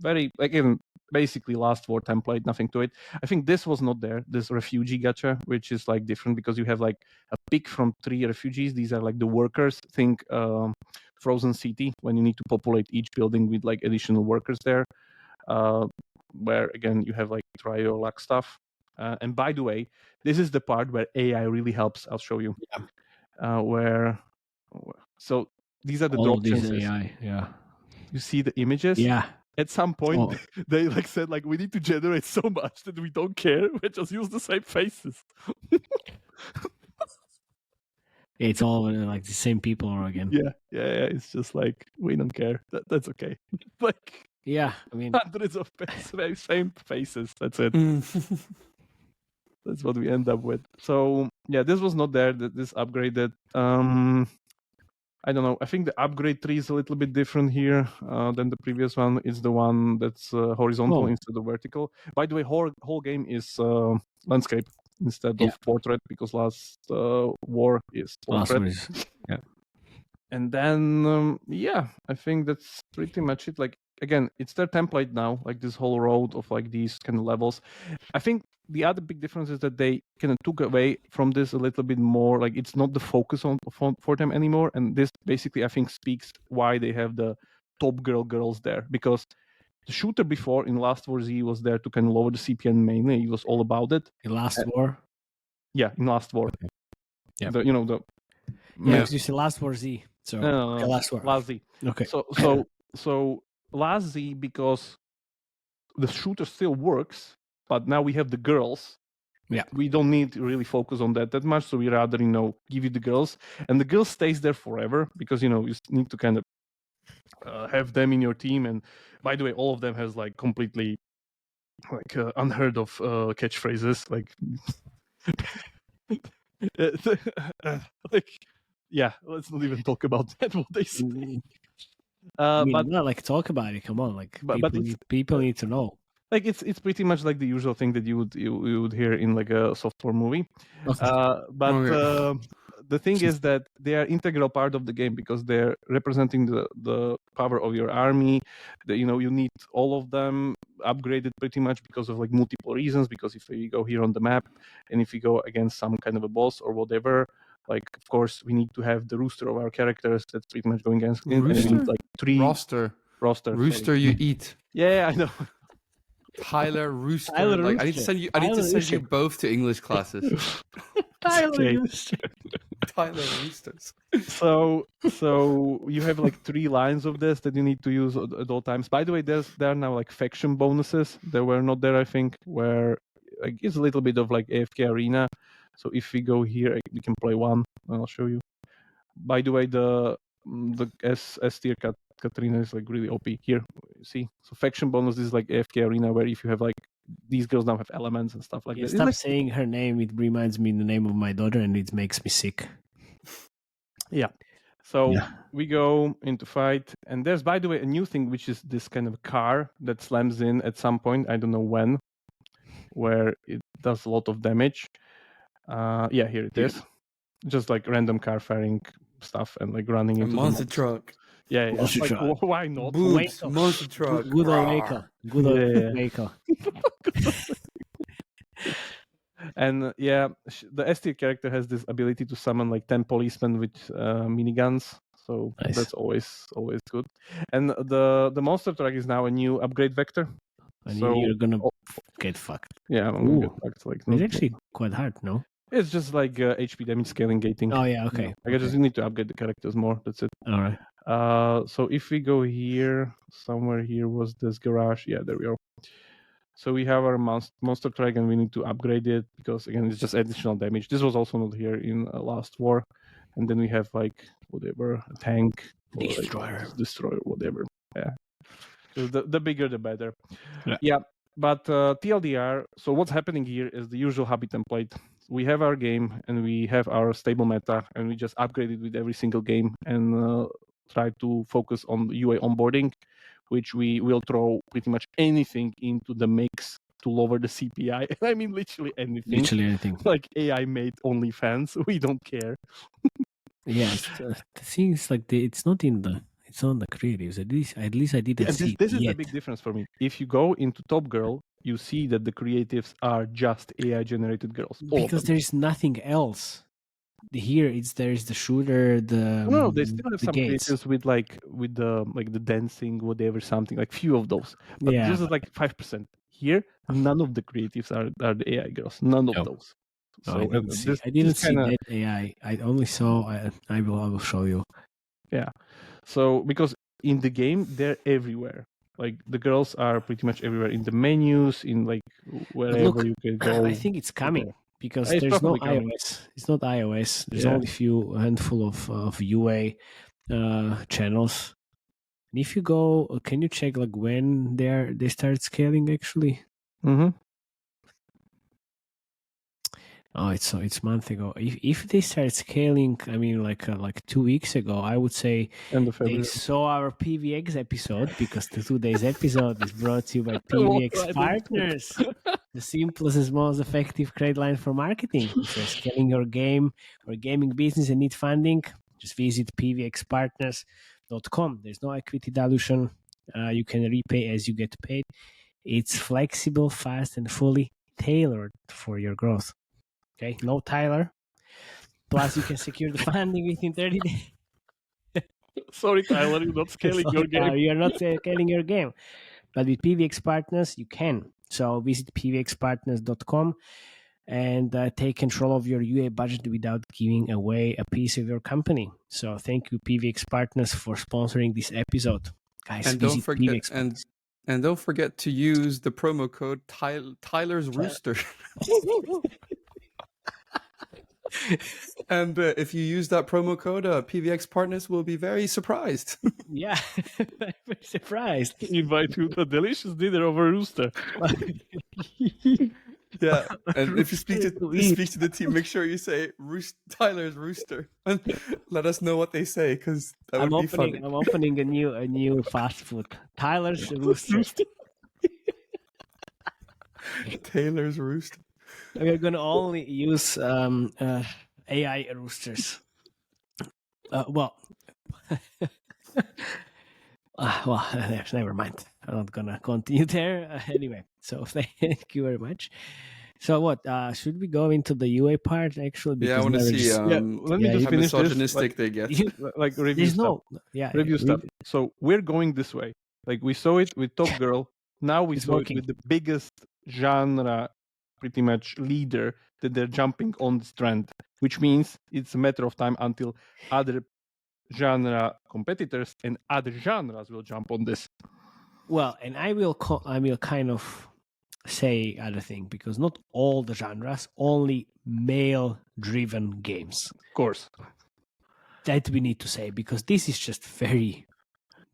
[SPEAKER 3] Very like even basically last war template, nothing to it. I think this was not there. This refugee gacha, which is like different because you have like a pick from 3 refugees. These are like the workers. Think Frozen City when you need to populate each building with like additional workers there. Where again you have like try your luck stuff. And by the way, this is the part where AI really helps. I'll show you. So these are the
[SPEAKER 2] all
[SPEAKER 3] drop
[SPEAKER 2] of these
[SPEAKER 3] chances.
[SPEAKER 2] AI. Yeah.
[SPEAKER 3] You see the images.
[SPEAKER 2] Yeah.
[SPEAKER 3] At some point,
[SPEAKER 2] Oh.
[SPEAKER 3] they like said like we need to generate so much that we don't care. We just use the same faces.
[SPEAKER 2] It's all like the same people all again.
[SPEAKER 3] Yeah. It's just like we don't care. That's okay. Like
[SPEAKER 2] Yeah, I mean,
[SPEAKER 3] hundreds of same faces. That's it. That's what we end up with. So yeah, this was not there. This upgraded. I don't know. I think the upgrade tree is a little bit different here than the previous one. It's the one that's horizontal
[SPEAKER 2] Oh.
[SPEAKER 3] instead of vertical. By the way, whole game is landscape instead
[SPEAKER 2] Yeah.
[SPEAKER 3] of portrait because last war is portrait.
[SPEAKER 2] last one is-
[SPEAKER 3] And then I think that's pretty much it. Like again, it's their template now, like this whole road of like these kind of levels. I think the other big difference is that they kind of took away from this a little bit more. Like it's not the focus on for them anymore, and this basically I think speaks why they have the top girls there, because the shooter before in Last War Z was there to kind of lower the CPN mainly. It was all about it.
[SPEAKER 2] In Last War?
[SPEAKER 3] Yeah, in Last War.
[SPEAKER 2] Okay. Yeah.
[SPEAKER 3] The
[SPEAKER 2] Yeah, because you say Last War Z. So okay, Last War.
[SPEAKER 3] Last Z.
[SPEAKER 2] Okay.
[SPEAKER 3] So Last Z, because the shooter still works, but now we have the girls.
[SPEAKER 2] Yeah.
[SPEAKER 3] We don't need to really focus on that much, so we rather, give you the girls. And the girls stays there forever, because, you need to kind of have them in your team. And by the way, all of them has like completely like unheard of catchphrases, like like, yeah, let's not even talk about that, what they say.
[SPEAKER 2] but not like talk about it. Come on, like people need to know.
[SPEAKER 3] Like it's pretty much like the usual thing that you would hear in like a software movie.
[SPEAKER 2] Okay.
[SPEAKER 3] The thing is that they are integral part of the game, because they're representing the power of your army. You need all of them upgraded pretty much because of like multiple reasons. Because if we go here on the map, and if we go against some kind of a boss or whatever, like of course we need to have the rooster of our characters that's pretty much going against him. And we need like 3
[SPEAKER 1] roster. Rooster, you eat.
[SPEAKER 3] Yeah, I know.
[SPEAKER 1] Tyler Rooster.
[SPEAKER 2] Tyler
[SPEAKER 1] like,
[SPEAKER 2] Rooster.
[SPEAKER 1] I need to send you both to English classes.
[SPEAKER 2] Tyler Rooster.
[SPEAKER 1] Tyler Roosters.
[SPEAKER 3] So you have like 3 lines of this that you need to use at all times. By the way, there are now like faction bonuses that were not there, I think, where like it's a little bit of like AFK arena. So if we go here, we can play one, and I'll show you. By the way, the S tier Katrina is like really OP. Here, see, so faction bonus is like AFK arena, where if you have like these girls now have elements and stuff like that.
[SPEAKER 2] Stop saying her name. It reminds me the name of my daughter, and it makes me sick.
[SPEAKER 3] Yeah. So we go into fight, and there's, by the way, a new thing, which is this kind of car that slams in at some point. I don't know when, where it does a lot of damage. Yeah, here it is. Just like random car firing stuff and like running into
[SPEAKER 1] monster truck.
[SPEAKER 3] Yeah.
[SPEAKER 2] Monster
[SPEAKER 3] like,
[SPEAKER 2] truck.
[SPEAKER 3] why not?
[SPEAKER 1] Boots, monster truck.
[SPEAKER 2] Good old Waco. Good old Waco.
[SPEAKER 3] And the S tier character has this ability to summon like 10 policemen with miniguns. So
[SPEAKER 2] nice.
[SPEAKER 3] That's always good. And the monster truck is now a new upgrade vector.
[SPEAKER 2] And you're gonna get fucked.
[SPEAKER 3] Yeah, I'm gonna get fucked. Like,
[SPEAKER 2] it's actually quite hard, no?
[SPEAKER 3] It's just like HP damage scaling gating.
[SPEAKER 2] Oh yeah, okay.
[SPEAKER 3] I guess you need to upgrade the characters more. That's it.
[SPEAKER 2] All right.
[SPEAKER 3] So if we go here, somewhere here was this garage. Yeah, there we are. So we have our monster truck, and we need to upgrade it because again, it's just additional damage. This was also not here in Last War. And then we have like whatever, a tank,
[SPEAKER 2] destroyer,
[SPEAKER 3] whatever. Yeah. So the bigger the better.
[SPEAKER 2] Yeah.
[SPEAKER 3] But TLDR. So what's happening here is the usual hobby template. We have our game and we have our stable meta, and we just upgrade it with every single game and try to focus on UA onboarding, which we will throw pretty much anything into the mix to lower the CPI. I mean, literally anything.
[SPEAKER 2] Literally anything.
[SPEAKER 3] Like AI made OnlyFans. We don't care.
[SPEAKER 2] Yeah, the thing is like it's not in the. It's on the creatives. At least I didn't see.
[SPEAKER 3] This is the big difference for me. If you go into Top Girl, you see that the creatives are just AI generated girls.
[SPEAKER 2] Because there is nothing else. Here there's the shooter,
[SPEAKER 3] no, they still have some
[SPEAKER 2] gates.
[SPEAKER 3] creatives with the dancing, whatever, something like few of those. But this is like 5%. Here, none of the creatives are the AI girls. None of those.
[SPEAKER 2] So I didn't see that AI. I only saw. I will show you.
[SPEAKER 3] Yeah. So because in the game they're everywhere. Like the girls are pretty much everywhere in the menus, in like wherever you can go.
[SPEAKER 2] I think it's coming because there's no iOS. It's not iOS. There's only a handful of UA channels. And if you go, can you check like when they start scaling actually?
[SPEAKER 3] Mm-hmm.
[SPEAKER 2] Oh, it's a month ago. If they start scaling, I mean, like 2 weeks ago, I would say they saw our PVX episode, because the today's episode is brought to you by PVX Partners, the simplest and most effective credit line for marketing. So scaling your game or gaming business and need funding, just visit pvxpartners.com. There's no equity dilution. You can repay as you get paid. It's flexible, fast, and fully tailored for your growth. Okay, no Tyler. Plus, you can secure the funding within 30 days.
[SPEAKER 3] Sorry, Tyler, you're not scaling your game.
[SPEAKER 2] You're not scaling your game. But with PVX Partners, you can. So visit pvxpartners.com and take control of your UA budget without giving away a piece of your company. So thank you, PVX Partners, for sponsoring this episode. Guys,
[SPEAKER 1] And don't forget and don't forget to use the promo code Tyler's Rooster. And if you use that promo code, PVX Partners will be very surprised.
[SPEAKER 2] Yeah, very surprised.
[SPEAKER 3] Invite you to a delicious dinner over rooster.
[SPEAKER 1] Yeah, and if you speak to the team, make sure you say Tyler's Rooster, and let us know what they say, because that would be funny.
[SPEAKER 2] I'm opening a new fast food, Tyler's Rooster.
[SPEAKER 1] Taylor's Rooster.
[SPEAKER 2] We're gonna only use AI roosters. Well, never mind. I'm not gonna continue there. Anyway, so thank you very much. So what? Should we go into the UA part actually?
[SPEAKER 1] Yeah, I want to see.
[SPEAKER 3] Let me just
[SPEAKER 1] how
[SPEAKER 3] finish
[SPEAKER 1] misogynistic they get.
[SPEAKER 3] Like review stuff. Review stuff. So we're going this way. Like we saw it with Top Girl. Now we saw it with the biggest genre, pretty much leader, that they're jumping on this trend, which means it's a matter of time until other genre competitors and other genres will jump on this.
[SPEAKER 2] Well, and I will kind of say other thing, because not all the genres, only male-driven games.
[SPEAKER 3] Of course.
[SPEAKER 2] That we need to say, because this is just very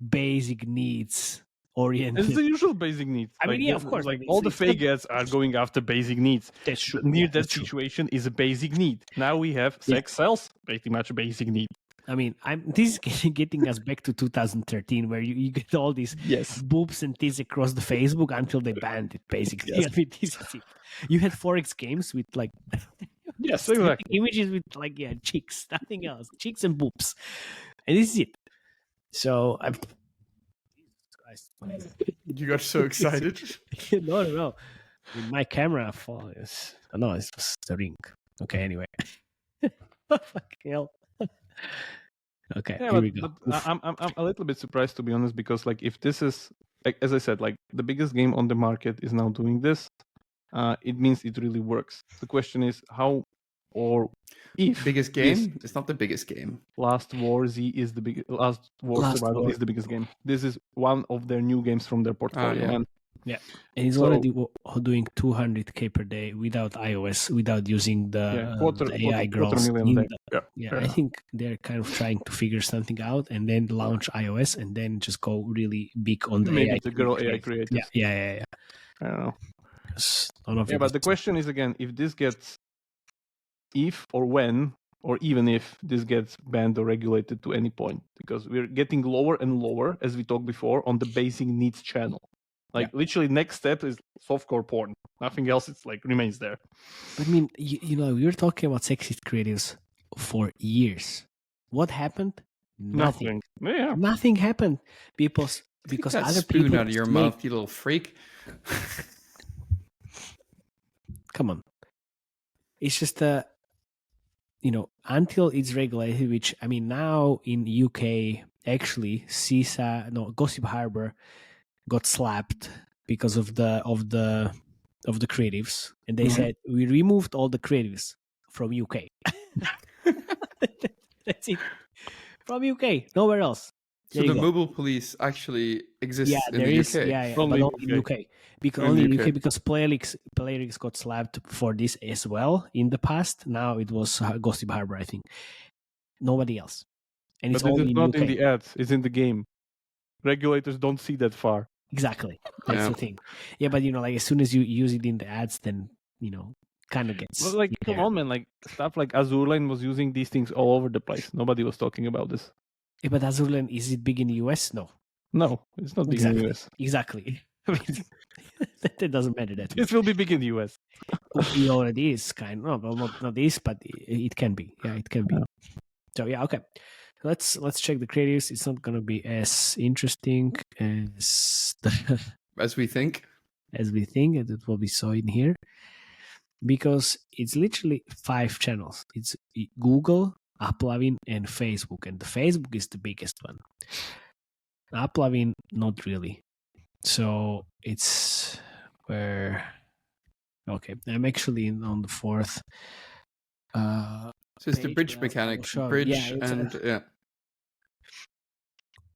[SPEAKER 2] basic needs oriented.
[SPEAKER 3] It's the usual basic needs.
[SPEAKER 2] I mean, yeah, of course.
[SPEAKER 3] Like all the fake ads are going after basic needs.
[SPEAKER 2] That's true.
[SPEAKER 3] Near that situation is a basic need. Now we have sex sells, pretty much a basic need.
[SPEAKER 2] I mean, this is getting us back to 2013, where you get all these boobs and tits across the Facebook until they banned it, basically. Yes. I mean, this is it. You had Forex games with like images with like chicks, nothing else, chicks and boobs, and this is it. So
[SPEAKER 1] You got so excited.
[SPEAKER 2] No. My camera falls. No, it's just the ring. Okay, anyway. Fucking hell. Okay, here we go.
[SPEAKER 3] I'm a little bit surprised, to be honest, because like if this is, like, as I said, like the biggest game on the market is now doing this, it means it really works. The question is how or if
[SPEAKER 1] biggest game? It's not the biggest game.
[SPEAKER 3] Last War Z is the biggest. Last War Survival is the biggest game. This is one of their new games from their portfolio.
[SPEAKER 2] Yeah, and he's already doing 200K per day without iOS, without using the AI girls. I think they're kind of trying to figure something out and then launch iOS and then just go really big on the
[SPEAKER 3] maybe
[SPEAKER 2] AI.
[SPEAKER 3] The girl AI creators.
[SPEAKER 2] Yeah.
[SPEAKER 3] I don't know. But the question is again, if or when, or even if this gets banned or regulated to any point, because we're getting lower and lower, as we talked before, on the basic needs channel. Like literally, next step is softcore porn. Nothing else. It's like remains there.
[SPEAKER 2] I mean, you know, we were talking about sexist creatives for years. What happened? Nothing.
[SPEAKER 3] Yeah.
[SPEAKER 2] Nothing happened. Because other people
[SPEAKER 1] out of your mouth, you little freak.
[SPEAKER 2] Come on. It's just until it's regulated, which I mean, now in UK, actually, Gossip Harbor got slapped because of the creatives, and they said we removed all the creatives from UK. That's it, from UK, nowhere else.
[SPEAKER 1] So the mobile police actually exists in the UK.
[SPEAKER 2] Only in UK. Only in UK because Playrix got slapped for this as well in the past. Now it was Gossip Harbor, I think. Nobody else, and it's only
[SPEAKER 3] not
[SPEAKER 2] in
[SPEAKER 3] in the ads. It's in the game. Regulators don't see that far.
[SPEAKER 2] Exactly. That's the thing. Yeah, but like as soon as you use it in the ads, then kind of gets.
[SPEAKER 3] Well, like come on, man! Like stuff like Azurline was using these things all over the place. Nobody was talking about this.
[SPEAKER 2] Yeah, but Azurline, is it big in the US? No,
[SPEAKER 3] it's not big in the US.
[SPEAKER 2] Exactly. I mean, that doesn't matter that much.
[SPEAKER 3] It will be big in the US.
[SPEAKER 2] It already is kind of. Well, not this, but it can be. Yeah, it can be. So okay. let's check the creatives. It's not gonna be as interesting as
[SPEAKER 1] As we think.
[SPEAKER 2] as we think, and it what we saw in here, because it's literally 5 channels. It's Google, Uplavin, and Facebook, and the Facebook is the biggest one. Uplavin, not really. So it's where. Okay, I'm actually on the 4th.
[SPEAKER 1] So it's the
[SPEAKER 2] page,
[SPEAKER 1] bridge
[SPEAKER 2] but I'll
[SPEAKER 1] mechanic.
[SPEAKER 2] show-
[SPEAKER 1] Bridge
[SPEAKER 2] yeah, it's
[SPEAKER 1] and yeah.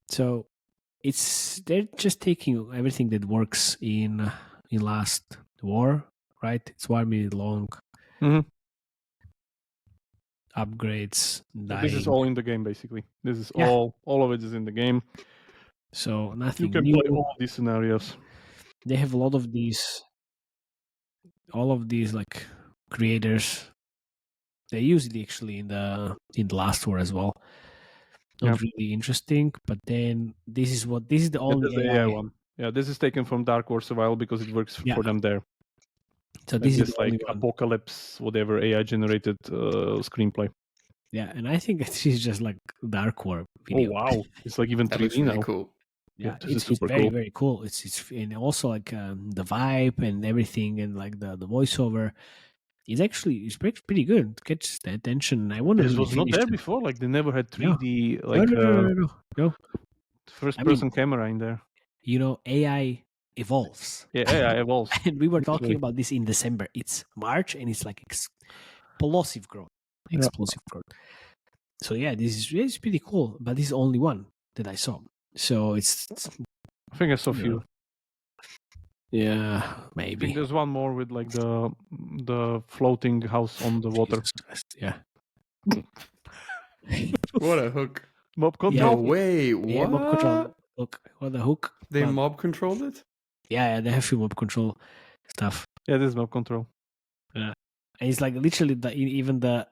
[SPEAKER 2] So they're just taking everything that works in last war, right? It's 1 minute long.
[SPEAKER 3] Mhm.
[SPEAKER 2] Upgrades, dying.
[SPEAKER 3] This is all in the game, basically. This is
[SPEAKER 2] Yeah.
[SPEAKER 3] all of it is in the game.
[SPEAKER 2] So
[SPEAKER 3] You
[SPEAKER 2] nothing
[SPEAKER 3] can
[SPEAKER 2] new.
[SPEAKER 3] play all these scenarios.
[SPEAKER 2] They have a lot of these, all of these like creators. They use it actually in the last war as well. Not really interesting, but then this is the
[SPEAKER 3] Yeah,
[SPEAKER 2] only
[SPEAKER 3] this is the AI one. Yeah, this is taken from Dark War Survival because it works
[SPEAKER 2] Yeah.
[SPEAKER 3] for them there.
[SPEAKER 2] So
[SPEAKER 3] Like
[SPEAKER 2] this is
[SPEAKER 3] this
[SPEAKER 2] the only
[SPEAKER 3] like
[SPEAKER 2] one.
[SPEAKER 3] apocalypse, whatever AI generated screenplay.
[SPEAKER 2] Yeah, and I think this is just like Dark War video.
[SPEAKER 3] Oh wow, it's like even
[SPEAKER 1] That looks
[SPEAKER 3] 3D
[SPEAKER 1] really
[SPEAKER 3] now.
[SPEAKER 1] cool.
[SPEAKER 2] Yeah,
[SPEAKER 3] this is
[SPEAKER 2] it's
[SPEAKER 3] super
[SPEAKER 2] very
[SPEAKER 3] cool.
[SPEAKER 2] very cool. It's and also like the vibe and everything and like the voiceover is actually it's pretty good. It catches the attention. I want to
[SPEAKER 3] This
[SPEAKER 2] really
[SPEAKER 3] was not
[SPEAKER 2] finish
[SPEAKER 3] there
[SPEAKER 2] it.
[SPEAKER 3] before. Like they never had
[SPEAKER 2] No.
[SPEAKER 3] 3D
[SPEAKER 2] No,
[SPEAKER 3] like
[SPEAKER 2] no.
[SPEAKER 3] first
[SPEAKER 2] I mean-
[SPEAKER 3] person camera in there.
[SPEAKER 2] You know, AI evolves.
[SPEAKER 3] Yeah, AI evolves.
[SPEAKER 2] And we were
[SPEAKER 3] Literally.
[SPEAKER 2] talking about this in December. It's March and it's like explosive growth.
[SPEAKER 3] Yeah.
[SPEAKER 2] Explosive growth. So yeah, this is pretty cool. But this is only one that I saw. So it's
[SPEAKER 3] I think I saw a
[SPEAKER 2] Yeah.
[SPEAKER 3] few.
[SPEAKER 2] yeah,
[SPEAKER 3] I think
[SPEAKER 2] maybe.
[SPEAKER 3] there's one more with like the floating house on the water.
[SPEAKER 2] Jesus Christ, yeah.
[SPEAKER 1] What a hook.
[SPEAKER 3] Mob
[SPEAKER 1] No
[SPEAKER 3] control.
[SPEAKER 1] way.
[SPEAKER 2] Yeah, mob control.
[SPEAKER 1] What?
[SPEAKER 2] Look, what the hook.
[SPEAKER 1] They
[SPEAKER 2] But-
[SPEAKER 1] mob controlled it?
[SPEAKER 2] yeah, they have few mob control stuff.
[SPEAKER 3] Yeah, this is mob control.
[SPEAKER 2] And it's like literally even the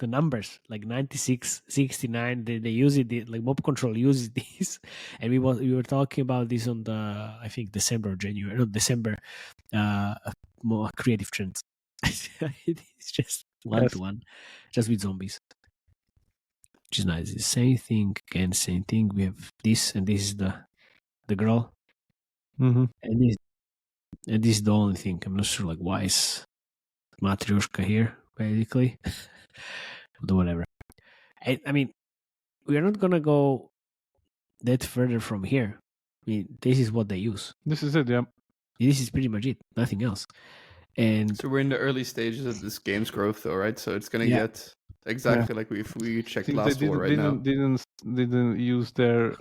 [SPEAKER 2] numbers like 96, 69. They use it. Like mob control uses this, and we were talking about this on the I think December or January, no December, more creative trends. It's just one
[SPEAKER 3] Yes.
[SPEAKER 2] to one, just with zombies, which is nice. It's same thing again, same thing. We have this, and this is the girl,
[SPEAKER 3] Mm-hmm.
[SPEAKER 2] and this is the only thing. I'm not sure like why is Matryoshka here basically. But whatever. I mean, we are not gonna go that further from here. I mean, this is what they use.
[SPEAKER 3] This is it. Yeah.
[SPEAKER 2] This is pretty much it. Nothing else. And
[SPEAKER 1] So we're in the early stages of this game's growth, though, right? So it's gonna
[SPEAKER 2] Yeah.
[SPEAKER 1] get exactly like we checked
[SPEAKER 3] Since
[SPEAKER 1] last
[SPEAKER 3] they
[SPEAKER 1] war right now.
[SPEAKER 3] didn't use their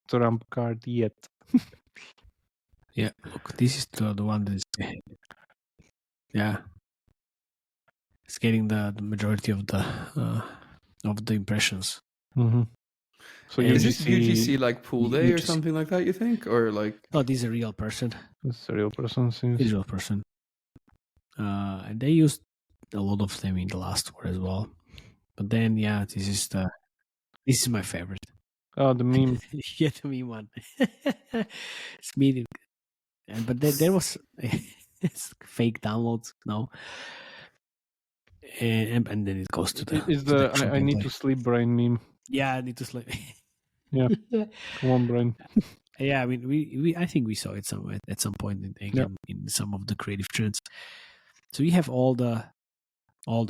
[SPEAKER 3] trump card yet.
[SPEAKER 2] yeah, look, this is the one that is yeah. It's getting the majority of the impressions.
[SPEAKER 3] Mm-hmm. So
[SPEAKER 2] Is
[SPEAKER 1] Is this
[SPEAKER 3] UGC,
[SPEAKER 1] UGC like pool day or
[SPEAKER 2] UGC.
[SPEAKER 1] something like that? You think, or like
[SPEAKER 2] Oh, this is a real person.
[SPEAKER 3] this is a real person. Seems.
[SPEAKER 2] This is a real person. And they used a lot of them in the last war as well. But then, yeah, this is my favorite.
[SPEAKER 3] Oh, the meme.
[SPEAKER 2] Yeah, the meme one. It's meaning. But there was it's fake downloads now. And then it goes to the.
[SPEAKER 3] Is
[SPEAKER 2] to
[SPEAKER 3] the
[SPEAKER 2] actual
[SPEAKER 3] I need
[SPEAKER 2] gameplay.
[SPEAKER 3] to sleep brain meme.
[SPEAKER 2] Yeah, I need to sleep.
[SPEAKER 3] Yeah. Come on, brain.
[SPEAKER 2] Yeah, I mean, we I think we saw it somewhere at some point in some of the creative trends. So we have all the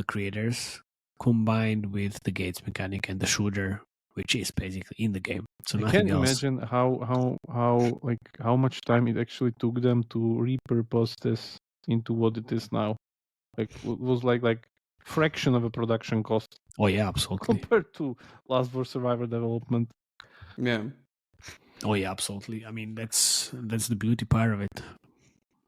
[SPEAKER 2] creators combined with the gates mechanic and the shooter, which is basically in the game. So
[SPEAKER 3] I
[SPEAKER 2] nothing
[SPEAKER 3] can't
[SPEAKER 2] else.
[SPEAKER 3] imagine how much time it actually took them to repurpose this into what it is now. Like it was like fraction of a production cost
[SPEAKER 2] Oh yeah, absolutely.
[SPEAKER 3] compared to Last War Survivor development.
[SPEAKER 1] yeah?
[SPEAKER 2] Oh yeah, absolutely. I mean, that's the beauty part of it,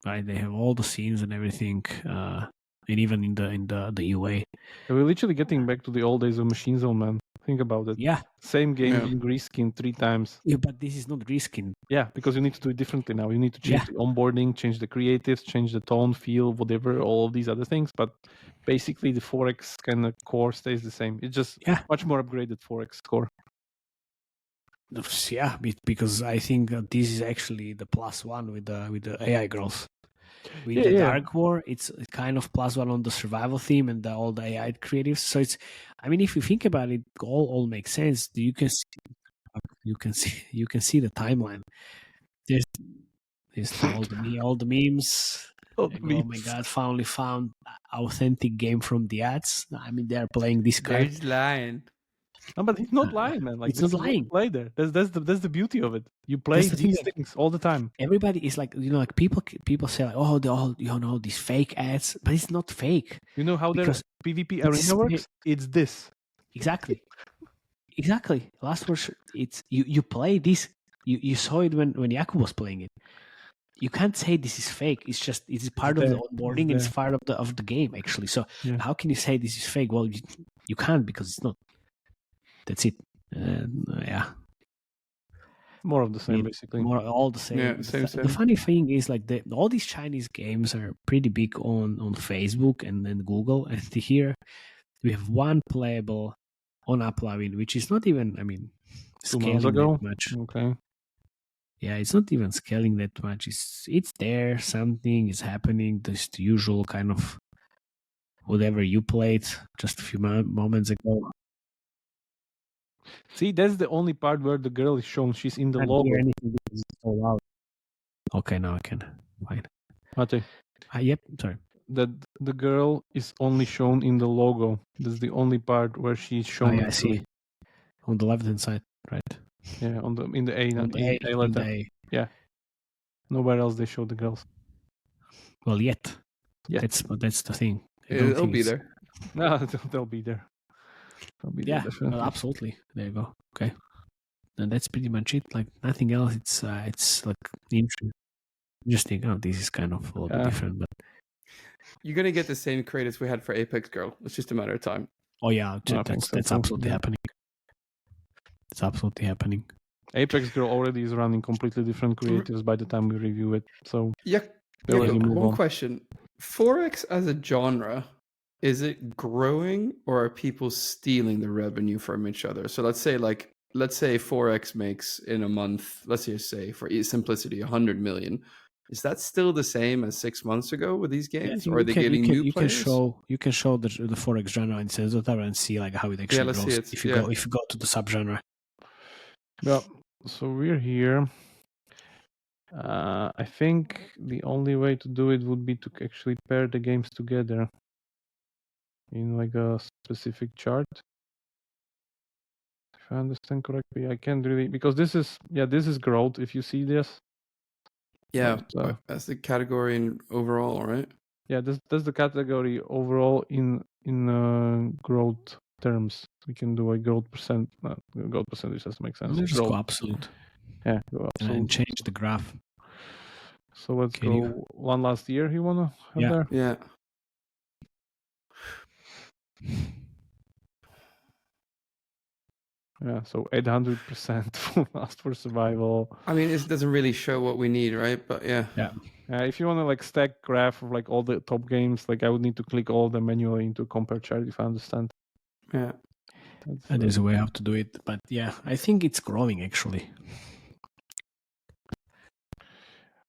[SPEAKER 2] right? They have all the scenes and everything, and even in the UA.
[SPEAKER 3] We're literally getting back to the old days of Machine Zone, man. Think about it.
[SPEAKER 2] Yeah,
[SPEAKER 3] Same game
[SPEAKER 1] Yeah.
[SPEAKER 3] being reskinned 3 times.
[SPEAKER 2] yeah, but this is not reskin.
[SPEAKER 3] Yeah, because you need to do it differently now. You need to change the onboarding, change the creatives, change the tone, feel, whatever, all of these other things. But basically, the 4X kind of core stays the same. It's just
[SPEAKER 2] Yeah.
[SPEAKER 3] much more upgraded 4X core.
[SPEAKER 2] Yeah, because I think that this is actually the +1 with the AI girls. With the Dark War, it's kind of +1 on the survival theme and all the AI creatives. So it's, I mean, if you think about it, all makes sense. You can see the timeline. There's all the memes. Oh my god! Finally found authentic game from the ads. I mean, they're playing this card.
[SPEAKER 1] There's lying.
[SPEAKER 3] No, but he's not lying, man. Like,
[SPEAKER 2] it's not lying.
[SPEAKER 3] Play there. That's the beauty of it. You play these things all the time.
[SPEAKER 2] Everybody is like, like people say like, oh, these fake ads, but it's not fake.
[SPEAKER 3] You know how their PvP arena works? It's this.
[SPEAKER 2] Exactly. Last Word, it's you play this. You saw it when Jakub was playing it. You can't say this is fake. It's just it's part of the onboarding and it's part of the game actually. So how can you say this is fake? Well, you can't because it's not. That's it.
[SPEAKER 3] More of the same, basically.
[SPEAKER 2] All the same.
[SPEAKER 1] Yeah, same.
[SPEAKER 2] The funny thing is like all these Chinese games are pretty big on Facebook and Google, and here we have one playable on Uplavin, which is not even, I mean,
[SPEAKER 3] 2 months ago.
[SPEAKER 2] That much.
[SPEAKER 3] Okay.
[SPEAKER 2] Yeah, it's not even scaling that much. It's there. Something is happening. This the usual kind of whatever you played just a few moments ago.
[SPEAKER 3] See, that's the only part where the girl is shown. She's in the logo.
[SPEAKER 2] Anything because it's so loud. Okay, now I can. Fine.
[SPEAKER 3] Mate.
[SPEAKER 2] Yep. Sorry.
[SPEAKER 3] That the girl is only shown in the logo. That's the only part where she's shown.
[SPEAKER 2] I see. On the left-hand side, right?
[SPEAKER 3] Yeah, in the A letter. Yeah. Nowhere else they show the girls.
[SPEAKER 2] Well, yet. That's the thing.
[SPEAKER 1] It'll be there.
[SPEAKER 3] No, they'll be there.
[SPEAKER 2] Yeah, well, absolutely. There you go. Okay, and that's pretty much it. Like nothing else. It's like interesting. Just think, oh, this is kind of a little bit different, but
[SPEAKER 1] you're gonna get the same creators we had for Apex Girl. It's just a matter of time.
[SPEAKER 2] Oh yeah, that's absolutely happening. It's absolutely happening.
[SPEAKER 3] Apex Girl already is running completely different creatives by the time we review it. So
[SPEAKER 1] one question: Forex as a genre, is it growing or are people stealing the revenue from each other? So let's say Forex makes in a month, let's just say for simplicity, 100 million. Is that still the same as 6 months ago with these games, or are they getting new players?
[SPEAKER 2] You can show the Forex genre in Sensor and see like how it actually grows.
[SPEAKER 1] See it.
[SPEAKER 2] If you go to the subgenre.
[SPEAKER 3] Yeah. So we're here. I think the only way to do it would be to actually pair the games together in like a specific chart. If I understand correctly, I can't really, because this is growth. If you see this.
[SPEAKER 1] Yeah, that's the category in overall, right?
[SPEAKER 3] Yeah, that's the category overall in growth terms. We can do a growth percentage doesn't make sense.
[SPEAKER 2] Let's go absolute.
[SPEAKER 3] Yeah, go absolute.
[SPEAKER 2] And change the graph.
[SPEAKER 3] So let's go one last year. You wanna have there?
[SPEAKER 1] Yeah.
[SPEAKER 3] Yeah, so 800% for Last for Survival.
[SPEAKER 1] I mean, it doesn't really show what we need, right? But yeah.
[SPEAKER 3] If you want to like stack graph of like all the top games, like I would need to click all of them manually into compare chart if I understand.
[SPEAKER 1] Yeah.
[SPEAKER 2] There's a way how to do it, but yeah, I think it's growing actually.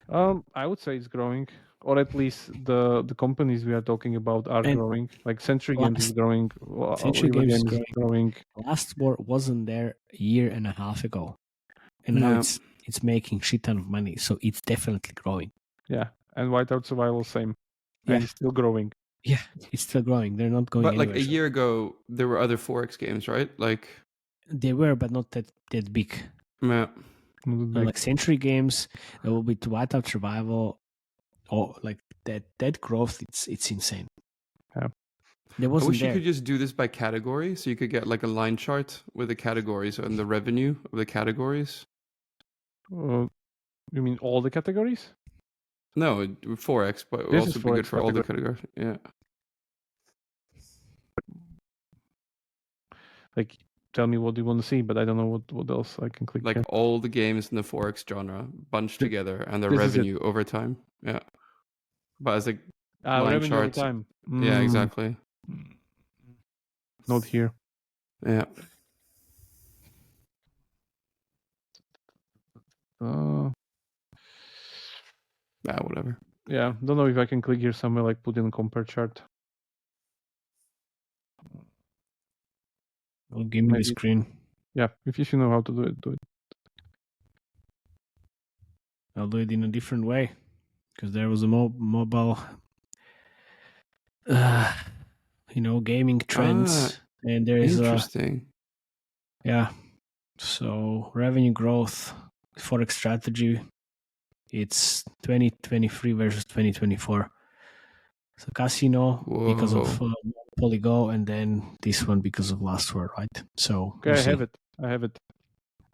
[SPEAKER 3] I would say it's growing, or at least the companies we are talking about are growing. Like Century Games is growing.
[SPEAKER 2] Century Games is
[SPEAKER 3] growing.
[SPEAKER 2] Last War wasn't there a year and a half ago, and now it's making shit ton of money, so it's definitely growing.
[SPEAKER 3] Yeah, and Whiteout Survival same. And it's still growing.
[SPEAKER 2] Yeah, it's still growing. They're not going.
[SPEAKER 1] But
[SPEAKER 2] anywhere,
[SPEAKER 1] like a year ago, there were other Forex games, right? Like
[SPEAKER 2] they were, but not that big.
[SPEAKER 1] Yeah.
[SPEAKER 2] Like Century Games, there will be Whiteout Survival, or like that growth. It's insane.
[SPEAKER 3] Yeah.
[SPEAKER 2] There wasn't.
[SPEAKER 1] I wish you could just do this by category, so you could get like a line chart with the categories and the revenue of the categories.
[SPEAKER 3] You mean all the categories?
[SPEAKER 1] No, Forex, but it would also be good for all the categories. Yeah.
[SPEAKER 3] Like, tell me what you want to see, but I don't know what else I can click.
[SPEAKER 1] Like
[SPEAKER 3] here.
[SPEAKER 1] all the games in the Forex genre bunched together and the revenue over time. Yeah. But as a line
[SPEAKER 3] revenue
[SPEAKER 1] chart.
[SPEAKER 3] over time.
[SPEAKER 1] Yeah, exactly.
[SPEAKER 3] Not here.
[SPEAKER 1] Yeah. Whatever.
[SPEAKER 3] Yeah, don't know if I can click here somewhere, like put in a compare chart.
[SPEAKER 2] Well, give me the screen.
[SPEAKER 3] Yeah, if you know how to do it, do it.
[SPEAKER 2] I'll do it in a different way because there was a mobile, gaming trends, and there is
[SPEAKER 1] interesting.
[SPEAKER 2] So revenue growth, forex strategy, it's 2023 versus 2024. So casino because of Polygo, and then this one because of last word, right? So
[SPEAKER 3] okay, I have it.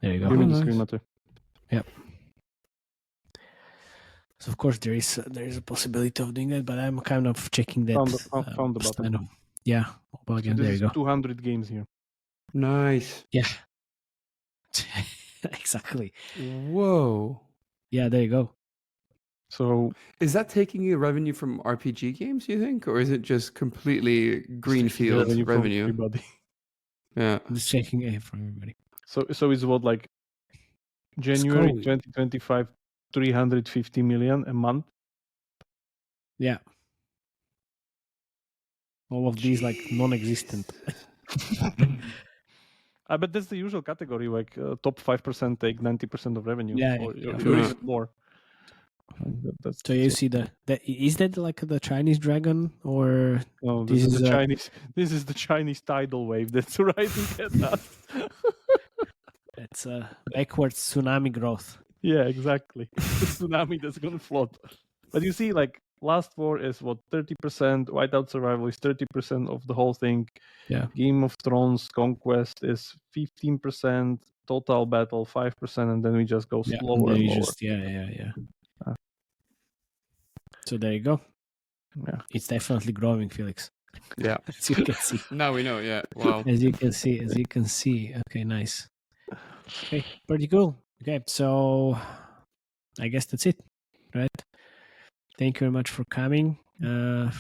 [SPEAKER 2] There you go.
[SPEAKER 3] Give me the screen, Mate.
[SPEAKER 2] Yep. So of course there is a possibility of doing that, but I'm kind of checking that.
[SPEAKER 3] Found the button.
[SPEAKER 2] Yeah.
[SPEAKER 3] So
[SPEAKER 2] again, there you go.
[SPEAKER 3] 200 games here.
[SPEAKER 1] Nice.
[SPEAKER 2] Yeah. Exactly.
[SPEAKER 1] Whoa.
[SPEAKER 2] Yeah, there you go.
[SPEAKER 3] So
[SPEAKER 1] is that taking your revenue from RPG games, you think, or is it just completely greenfield revenue?
[SPEAKER 3] Everybody.
[SPEAKER 1] Yeah.
[SPEAKER 2] I'm just checking it from everybody.
[SPEAKER 3] So it's what, like January 2025, 350 million a month.
[SPEAKER 2] Yeah. All of these like non-existent.
[SPEAKER 3] But that's the usual category, like top 5% take 90% of revenue, or even more.
[SPEAKER 2] So you see is that like the Chinese dragon, or
[SPEAKER 3] no? This is the Chinese. This is the Chinese tidal wave that's rising at us.
[SPEAKER 2] It's a backwards tsunami growth.
[SPEAKER 3] Yeah, exactly. The tsunami that's gonna float. But you see, like Last War is what 30%. Whiteout Survival is 30% of the whole thing.
[SPEAKER 2] Yeah.
[SPEAKER 3] Game of Thrones Conquest is 15%. Total Battle 5%, and then we just go slower and lower.
[SPEAKER 2] Yeah. So there you go.
[SPEAKER 3] Yeah,
[SPEAKER 2] it's definitely growing, Felix.
[SPEAKER 1] Yeah,
[SPEAKER 2] as you can see.
[SPEAKER 1] Now we know. Yeah, wow.
[SPEAKER 2] As you can see. Okay, nice. Okay, pretty cool. Okay, so I guess that's it, right? Thank you very much for coming, to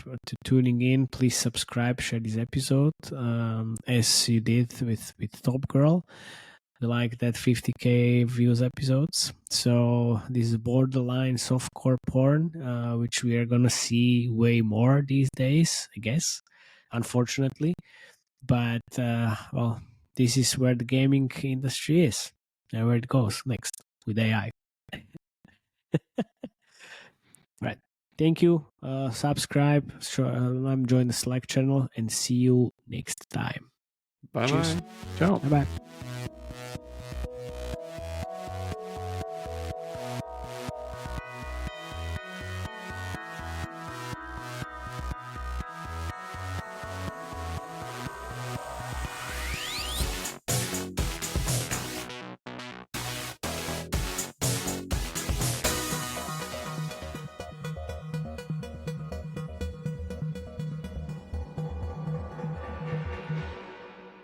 [SPEAKER 2] tuning in. Please subscribe, share this episode, as you did with Top Girl. We like that 50K views episodes. So this is borderline softcore porn, which we are gonna see way more these days, I guess, unfortunately. But well, this is where the gaming industry is and where it goes next with AI. Right. Thank you. Subscribe. Join the Slack channel, and see you next time.
[SPEAKER 1] Bye.
[SPEAKER 3] Ciao.
[SPEAKER 2] Bye bye.